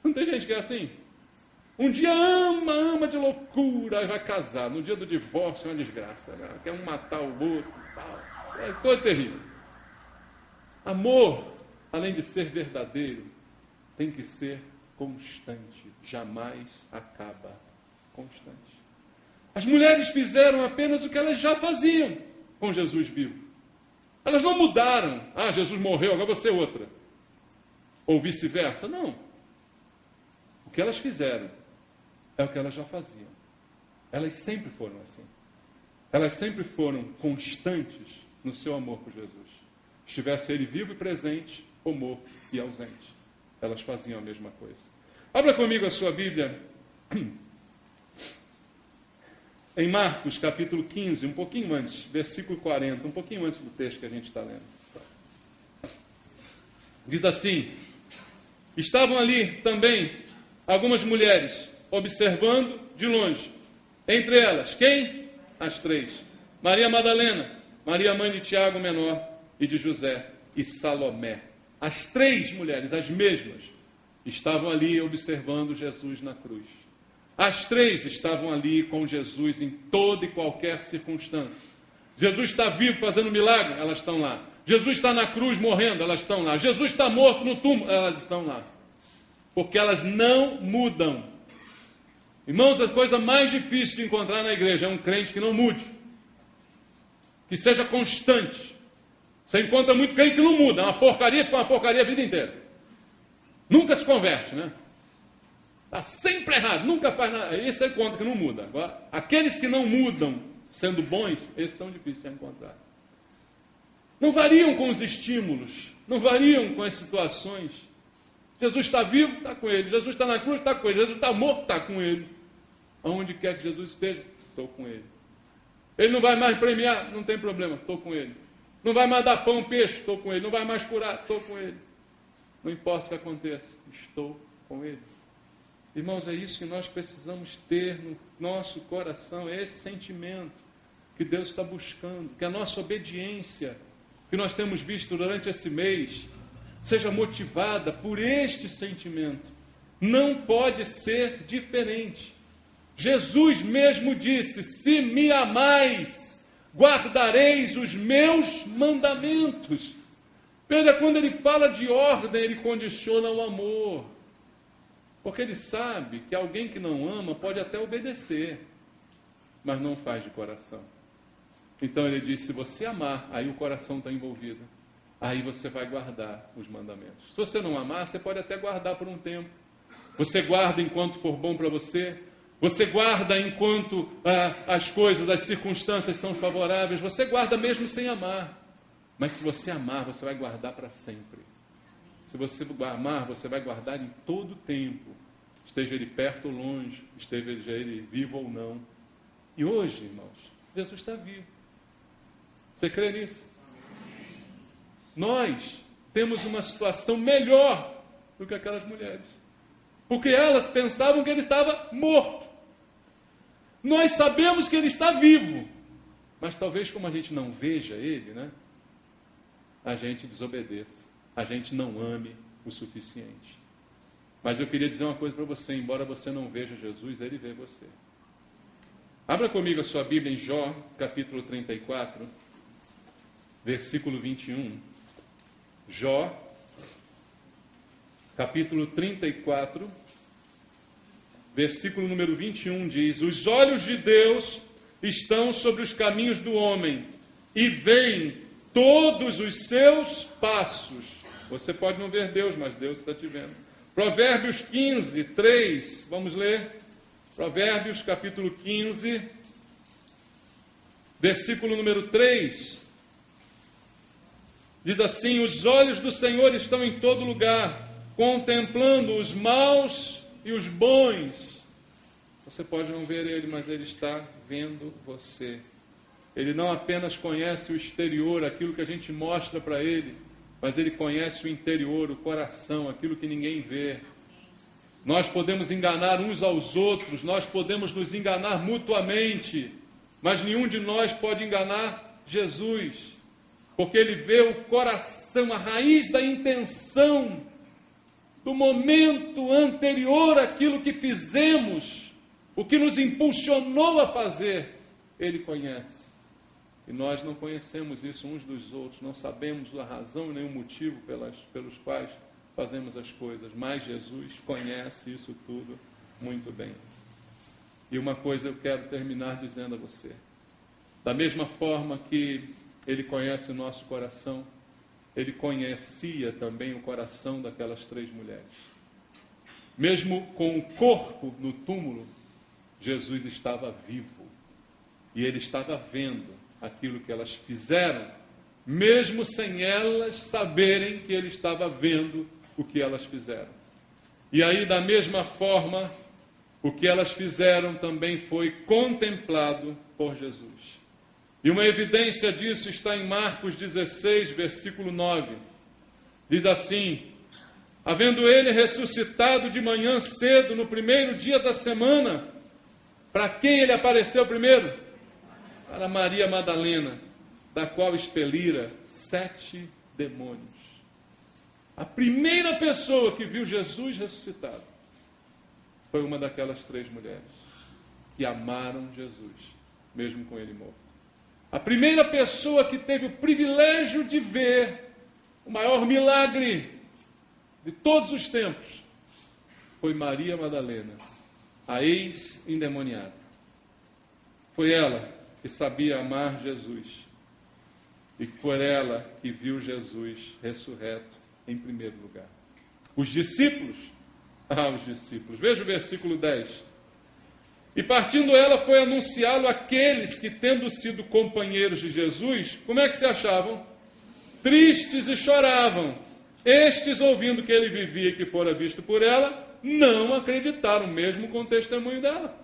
Não tem gente que é assim? Um dia ama, ama de loucura, aí vai casar. No dia do divórcio é uma desgraça. Né? Quer um matar o outro e tal. É todo terrível. Amor, além de ser verdadeiro, tem que ser constante. Jamais acaba. Constante. As mulheres fizeram apenas o que elas já faziam com Jesus vivo. Elas não mudaram. Ah, Jesus morreu, agora você é outra. Ou vice-versa. Não. O que elas fizeram é o que elas já faziam. Elas sempre foram assim. Elas sempre foram constantes no seu amor por Jesus. Estivesse ele vivo e presente, ou morto e ausente. Elas faziam a mesma coisa. Abra comigo a sua Bíblia em Marcos, capítulo 15, um pouquinho antes, versículo 40, um pouquinho antes do texto que a gente está lendo. Diz assim: estavam ali também algumas mulheres, observando de longe. Entre elas, quem? As três. Maria Madalena, Maria mãe de Tiago menor e de José, e Salomé. As três mulheres, as mesmas, estavam ali observando Jesus na cruz. As três estavam ali com Jesus em toda e qualquer circunstância. Jesus está vivo fazendo milagre, elas estão lá. Jesus está na cruz morrendo, elas estão lá. Jesus está morto no túmulo, elas estão lá. Porque elas não mudam. Irmãos, a coisa mais difícil de encontrar na igreja é um crente que não mude. Que seja constante. Você encontra muito crente que não muda. É uma porcaria, fica uma porcaria a vida inteira. Nunca se converte, né? Está sempre errado, nunca faz nada. Esse é o encontro que não muda. Agora, aqueles que não mudam, sendo bons, esses são difíceis de encontrar. Não variam com os estímulos, não variam com as situações. Jesus está vivo, está com ele. Jesus está na cruz, está com ele. Jesus está morto, está com ele. Aonde quer que Jesus esteja, estou com ele. Ele não vai mais premiar, não tem problema, estou com ele. Não vai mais dar pão, peixe, estou com ele. Não vai mais curar, estou com ele. Não importa o que aconteça, estou com ele. Irmãos, é isso que nós precisamos ter no nosso coração, é esse sentimento que Deus está buscando, que a nossa obediência, que nós temos visto durante esse mês, seja motivada por este sentimento. Não pode ser diferente. Jesus mesmo disse: se me amais, guardareis os meus mandamentos. Veja, quando ele fala de ordem, ele condiciona o amor. Porque ele sabe que alguém que não ama pode até obedecer, mas não faz de coração. Então ele diz: se você amar, aí o coração está envolvido. Aí você vai guardar os mandamentos. Se você não amar, você pode até guardar por um tempo. Você guarda enquanto for bom para você. Você guarda enquanto as coisas, as circunstâncias são favoráveis. Você guarda mesmo sem amar. Mas se você amar, você vai guardar para sempre. Se você amar, você vai guardar em todo o tempo. Esteja ele perto ou longe, esteja ele vivo ou não. E hoje, irmãos, Jesus está vivo. Você crê nisso? Nós temos uma situação melhor do que aquelas mulheres. Porque elas pensavam que ele estava morto. Nós sabemos que ele está vivo. Mas talvez como a gente não veja ele, né? A gente desobedeça. A gente não ame o suficiente. Mas eu queria dizer uma coisa para você: embora você não veja Jesus, ele vê você. Abra comigo a sua Bíblia em Jó, capítulo 34, versículo 21. Jó, capítulo 34, versículo número 21 diz: os olhos de Deus estão sobre os caminhos do homem e veem todos os seus passos. Você pode não ver Deus, mas Deus está te vendo. Provérbios 15, 3, vamos ler. Provérbios capítulo 15, versículo número 3. Diz assim: os olhos do Senhor estão em todo lugar, contemplando os maus e os bons. Você pode não ver ele, mas ele está vendo você. Ele não apenas conhece o exterior, aquilo que a gente mostra para Ele, mas Ele conhece o interior, o coração, aquilo que ninguém vê. Nós podemos enganar uns aos outros, nós podemos nos enganar mutuamente, mas nenhum de nós pode enganar Jesus, porque Ele vê o coração, a raiz da intenção, do momento anterior àquilo que fizemos, o que nos impulsionou a fazer, Ele conhece. E nós não conhecemos isso uns dos outros, não sabemos a razão e nem o motivo pelos quais fazemos as coisas, mas Jesus conhece isso tudo muito bem. E uma coisa eu quero terminar dizendo a você: da mesma forma que Ele conhece o nosso coração, Ele conhecia também o coração daquelas 3 mulheres. Mesmo com o corpo no túmulo, Jesus estava vivo. E Ele estava vendo aquilo que elas fizeram, mesmo sem elas saberem que Ele estava vendo o que elas fizeram. E aí, da mesma forma, o que elas fizeram também foi contemplado por Jesus. E uma evidência disso está em Marcos 16, versículo 9. Diz assim: havendo Ele ressuscitado de manhã cedo, no primeiro dia da semana, para quem Ele apareceu primeiro? Para Maria Madalena, da qual expelira 7 demônios. A primeira pessoa que viu Jesus ressuscitado foi uma daquelas 3 mulheres que amaram Jesus, mesmo com Ele morto. A primeira pessoa que teve o privilégio de ver o maior milagre de todos os tempos foi Maria Madalena, a ex-endemoniada. Foi ela que sabia amar Jesus e foi ela que viu Jesus ressurreto em primeiro lugar. Os discípulos, veja o versículo 10. E partindo ela foi anunciá-lo àqueles que, tendo sido companheiros de Jesus, como é que se achavam? Tristes e choravam. Estes, ouvindo que ele vivia e que fora visto por ela, não acreditaram, mesmo com o testemunho dela.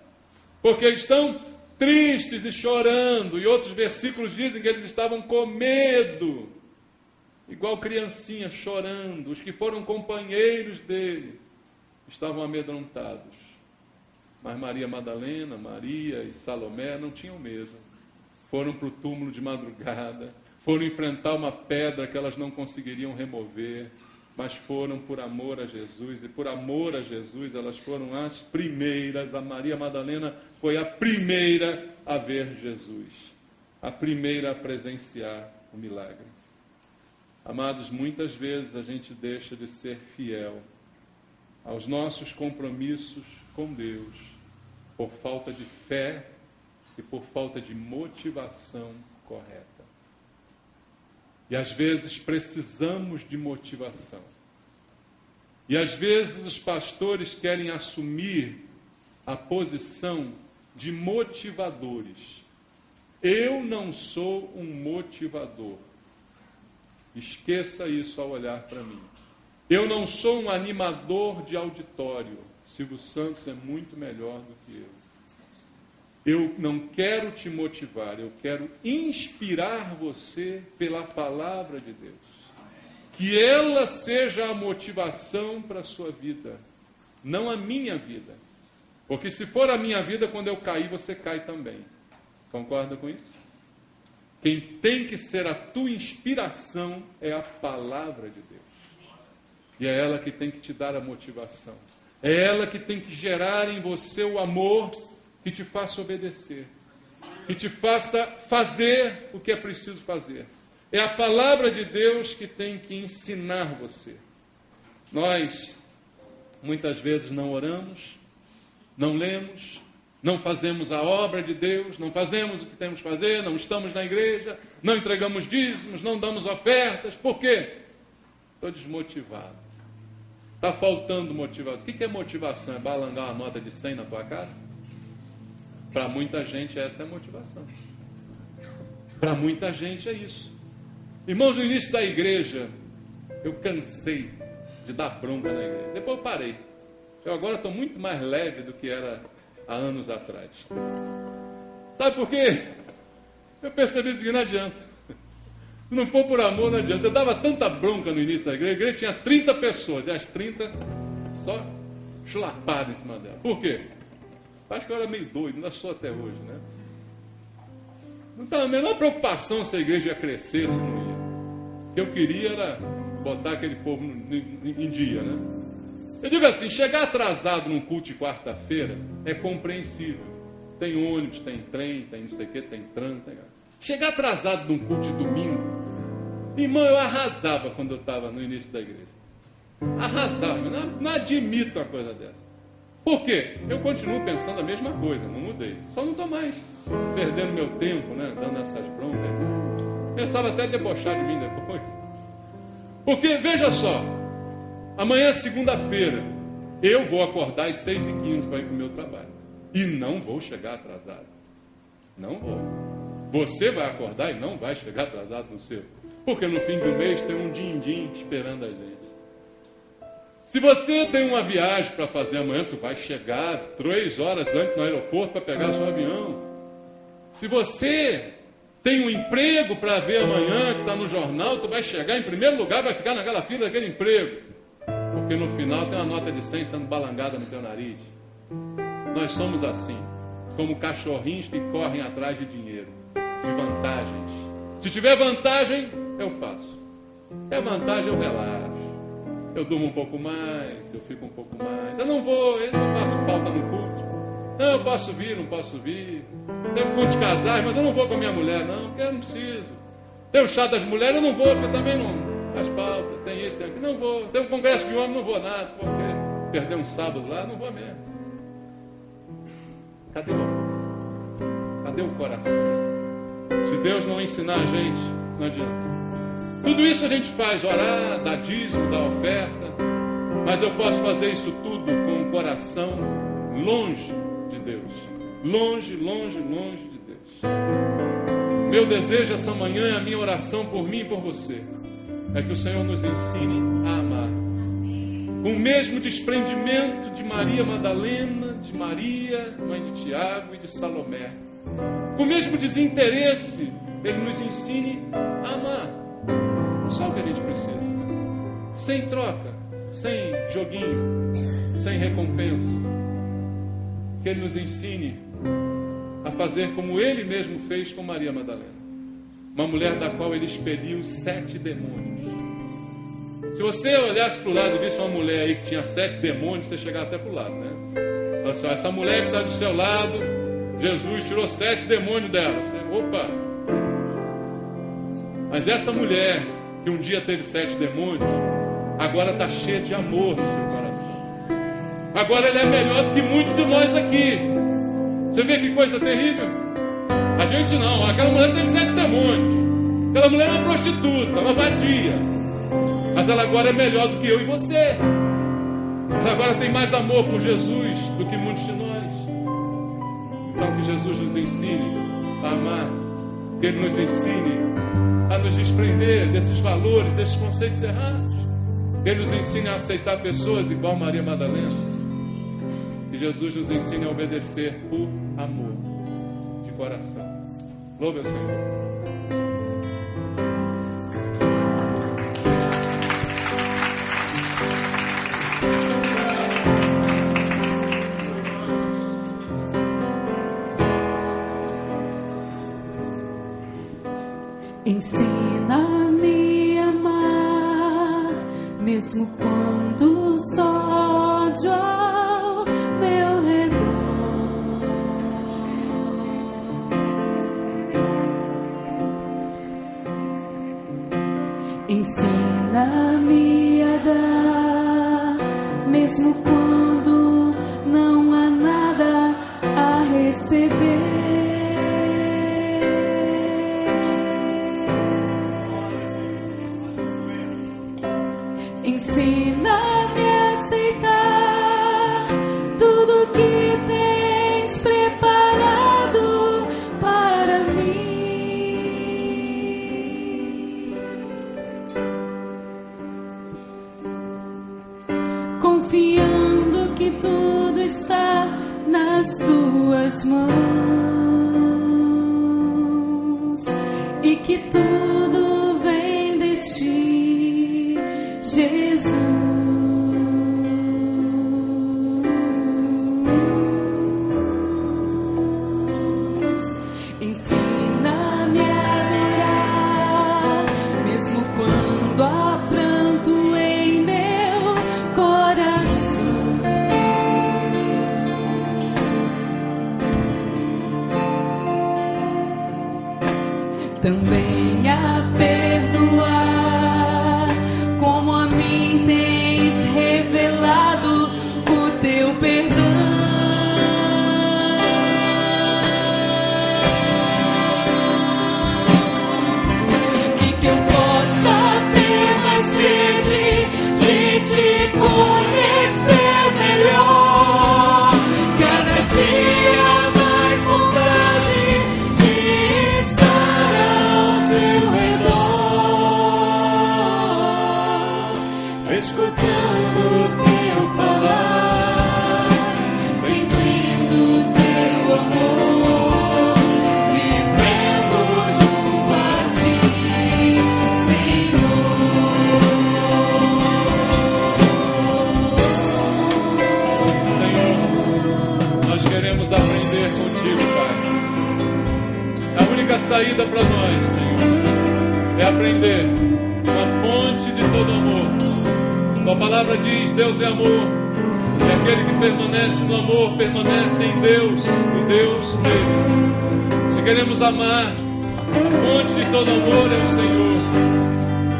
Porque estão tristes e chorando. E outros versículos dizem que eles estavam com medo, igual criancinha chorando. Os que foram companheiros dele estavam amedrontados. Mas Maria Madalena, Maria e Salomé não tinham medo. Foram para o túmulo de madrugada, foram enfrentar uma pedra que elas não conseguiriam remover, mas foram por amor a Jesus, e por amor a Jesus elas foram as primeiras. A Maria Madalena foi a primeira a ver Jesus, a primeira a presenciar o milagre. Amados, muitas vezes a gente deixa de ser fiel aos nossos compromissos com Deus por falta de fé e por falta de motivação correta. E às vezes precisamos de motivação. E às vezes os pastores querem assumir a posição de motivadores. Eu não sou um motivador. Esqueça isso ao olhar para mim. Eu não sou um animador de auditório. Silvio Santos é muito melhor do que eu. Eu não quero te motivar, eu quero inspirar você pela palavra de Deus. Que ela seja a motivação para a sua vida, não a minha vida. Porque se for a minha vida, quando eu cair, você cai também. Concorda com isso? Quem tem que ser a tua inspiração é a palavra de Deus. E é ela que tem que te dar a motivação. É ela que tem que gerar em você o amor que te faça obedecer, que te faça fazer o que é preciso fazer. É a palavra de Deus que tem que ensinar você. Nós, muitas vezes, não oramos, não lemos, não fazemos a obra de Deus, não fazemos o que temos que fazer, não estamos na igreja, não entregamos dízimos, não damos ofertas. Por quê? Estou desmotivado. Está faltando motivação. O que é motivação? É balangar uma nota de 100 na tua cara? Para muita gente essa é a motivação. Para muita gente é isso. Irmãos, no início da igreja, eu cansei de dar bronca na igreja. Depois eu parei. Eu agora estou muito mais leve do que era há anos atrás. Sabe por quê? Eu percebi que não adianta. Se não for por amor, não adianta. Eu dava tanta bronca no início da igreja, a igreja tinha 30 pessoas, e as 30 só chulapadas em cima dela. Por quê? Acho que eu era meio doido, ainda sou até hoje, né? Não estava a menor preocupação se a igreja ia crescer, se não ia. O que eu queria era botar aquele povo em dia, né? Eu digo assim, chegar atrasado num culto de quarta-feira é compreensível. Tem ônibus, tem trem, tem não sei o que, tem trânsito. Chegar atrasado num culto de domingo, irmão, eu arrasava quando eu estava no início da igreja. Arrasava, não admito uma coisa dessa. Por quê? Eu continuo pensando a mesma coisa, não mudei. Só não estou mais perdendo meu tempo, né, dando essas broncas. Pensava até debochar de mim depois. Porque, veja só, amanhã é segunda-feira, eu vou acordar às 6h15 para ir para o meu trabalho. E não vou chegar atrasado. Não vou. Você vai acordar e não vai chegar atrasado no seu. Porque no fim do mês tem um din-din esperando a gente. Se você tem uma viagem para fazer amanhã, tu vai chegar 3 horas antes no aeroporto para pegar seu avião. Se você tem um emprego para ver amanhã, que está no jornal, tu vai chegar em primeiro lugar, vai ficar naquela fila daquele emprego. Porque no final tem uma nota de 100 sendo balangada no teu nariz. Nós somos assim, como cachorrinhos que correm atrás de dinheiro, de vantagens. Se tiver vantagem, eu faço. É vantagem, eu relaxo. Eu durmo um pouco mais, eu fico um pouco mais. Eu não faço falta no culto. Não, eu posso vir, não posso vir. Tem um culto de casais, mas eu não vou com a minha mulher, não, porque eu não preciso. Tem o chá das mulheres, eu não vou, porque também não faz falta. Tem isso, tem aquilo, não vou. Tem um congresso de homem, não vou nada, porque perder um sábado lá, não vou mesmo. Cadê o amor? Cadê o coração? Se Deus não ensinar a gente, não adianta. Tudo isso a gente faz, orar, dar dízimo, dar oferta, mas eu posso fazer isso tudo com o coração longe de Deus. Longe, longe, longe de Deus. Meu desejo essa manhã, a minha oração por mim e por você, é que o Senhor nos ensine a amar. Com o mesmo desprendimento de Maria Madalena, de Maria, mãe de Tiago e de Salomé. Com o mesmo desinteresse, Ele nos ensine a amar. Só o que a gente precisa. Sem troca, sem joguinho, sem recompensa. Que Ele nos ensine a fazer como Ele mesmo fez com Maria Madalena. Uma mulher da qual Ele expeliu 7 demônios. Se você olhasse para o lado e visse uma mulher aí que tinha 7 demônios, você chegava até para o lado, né? Fala assim, essa mulher que está do seu lado, Jesus tirou 7 demônios dela. Você, opa! Mas essa mulher que um dia teve 7 demônios, agora está cheia de amor no seu coração. Agora ela é melhor do que muitos de nós aqui. Você vê que coisa terrível? A gente não. Aquela mulher teve 7 demônios. Aquela mulher é uma prostituta, uma vadia. Mas ela agora é melhor do que eu e você. Ela agora tem mais amor por Jesus do que muitos de nós. Então que Jesus nos ensine a amar. Que Ele nos ensine a nos desprender desses valores, desses conceitos errados. Que Ele nos ensine a aceitar pessoas igual Maria Madalena. Que Jesus nos ensine a obedecer por amor, de coração. Louve ao Senhor. Ensina-me a amar, mesmo quando sódio ao meu redor. Ensina-me a dar, mesmo quando não há nada a receber. Ensina-me a aceitar tudo que tens preparado para mim, confiando que tudo está nas tuas mãos. e que tudo vem de ti, Jesus. Ensina-me a adorar, mesmo quando há pranto em meu coração. Também a perdoar, como a mim tens revelado o teu perdão. E que eu possa ter mais sede de te conhecer melhor, cada dia mais vontade de estar ao teu redor, escutando o teu falar, sentindo o teu amor, vivendo junto a ti, Senhor, nós queremos aprender contigo, Pai. A única saída para nós, Senhor, é aprender com a fonte de todo amor. Tua palavra diz: Deus é amor, e aquele que permanece no amor permanece em Deus e Deus nele. Se queremos amar, a fonte de todo amor é o Senhor.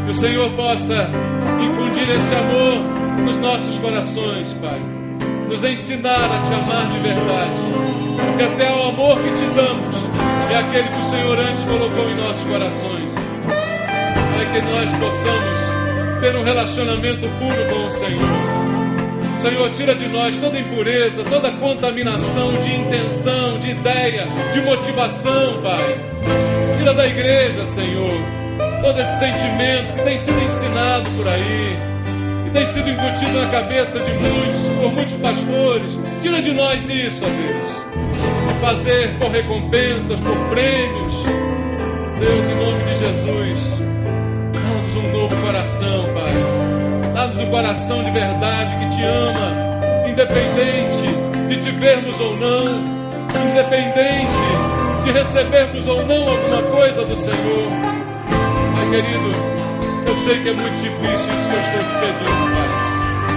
Que o Senhor possa infundir esse amor nos nossos corações, Pai. Nos ensinar a te amar de verdade, porque até o amor que te damos é aquele que o Senhor antes colocou em nossos corações. Pai, que nós possamos ter um relacionamento puro com o Senhor. Senhor, tira de nós toda impureza, toda contaminação de intenção, de ideia, de motivação, Pai. Tira da igreja, Senhor, todo esse sentimento que tem sido ensinado por aí, que tem sido incutido na cabeça de muitos, por muitos pastores. Tira de nós isso, ó Deus. Fazer por recompensas, por prêmios. Deus, em nome de Jesus, dá-nos um novo coração, Pai. Dá-nos um coração de verdade que te ama, independente de te vermos ou não, independente de recebermos ou não alguma coisa do Senhor. Pai querido, eu sei que é muito difícil isso que eu estou te pedindo, Pai.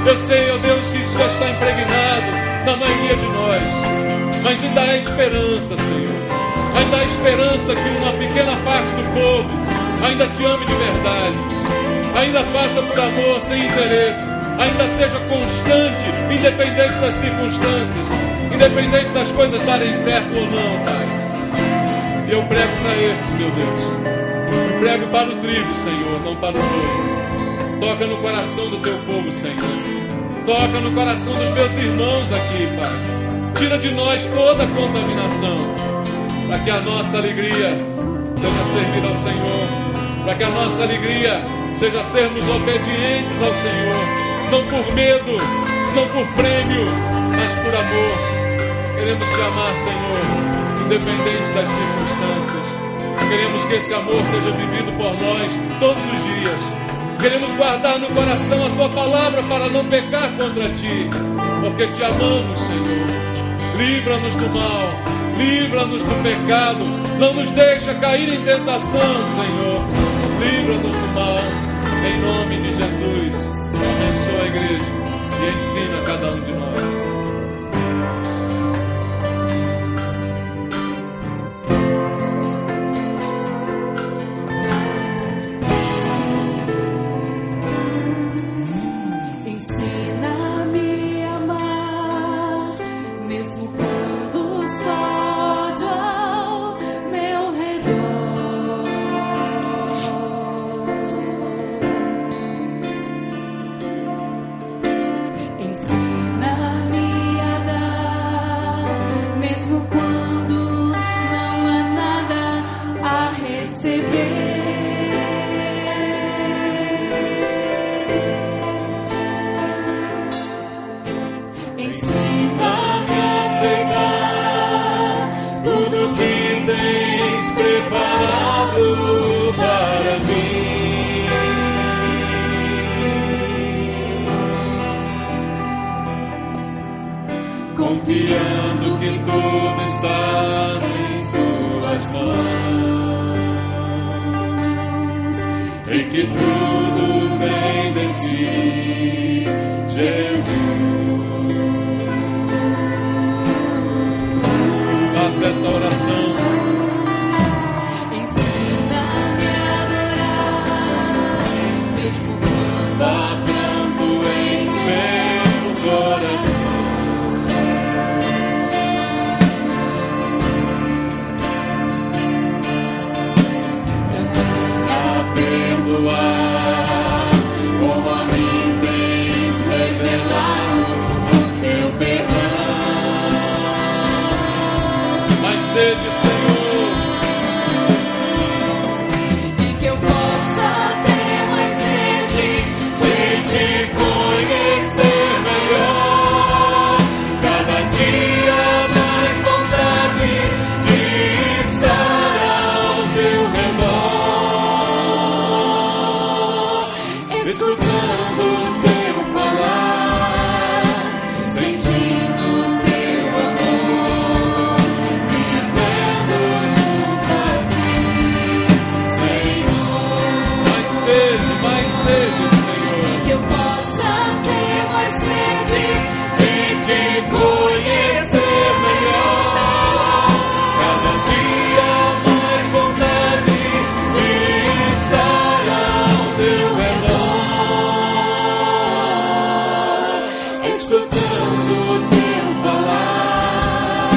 Eu sei, ó Deus, que isso já está impregnado na maioria de nós, mas ainda há esperança, Senhor. Ainda há esperança que uma pequena parte do povo ainda te ame de verdade, ainda faça por amor, sem interesse, ainda seja constante, independente das circunstâncias, independente das coisas darem certo ou não, Pai. E eu prego para esse, meu Deus. Eu prego para o trigo, Senhor, não para o noivo. Toca no coração do teu povo, Senhor. Toca no coração dos meus irmãos aqui, Pai. Tira de nós toda a contaminação, para que a nossa alegria seja servir ao Senhor, para que a nossa alegria seja sermos obedientes ao Senhor, não por medo, não por prêmio, mas por amor. Queremos te amar, Senhor, independente das circunstâncias. Queremos que esse amor seja vivido por nós todos os dias. Queremos guardar no coração a tua palavra para não pecar contra ti, porque te amamos, Senhor. Livra-nos do mal, livra-nos do pecado, não nos deixa cair em tentação, Senhor. Livra-nos do mal, em nome de Jesus. Abençoa a igreja e ensina a cada um de nós. Tudo que tens preparado confiando que tudo está em tuas mãos, e que tudo vem de ti, Jesus. Faça essa oração. Ensina-me a adorar, mesmo quando Há pranto em meu coração. A perdoar, como a mim tens revelado o teu perdão. Mais sede, Senhor. E que eu possa ter mais sede de te conhecer melhor, cada dia mais vontade de estar ao teu redor, escutando o teu falar, sentindo o teu amor, vivendo junto a ti, Senhor. Mais sede, Senhor. Que eu possa ter mais sede de te conhecer melhor, Cada dia mais vontade de estar ao teu redor, escutando o teu falar,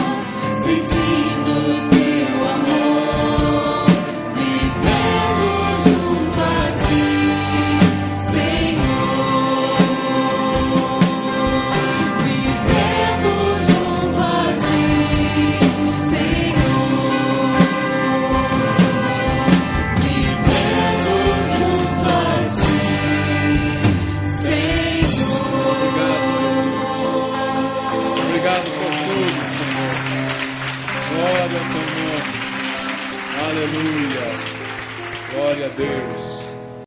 sentindo o teu amor, vivendo junto a ti, Senhor. Vivendo junto a ti, Senhor. Vivendo junto a ti, Senhor. Obrigado por tudo, Senhor. Glória ao teu nome. Aleluia. Glória a Deus.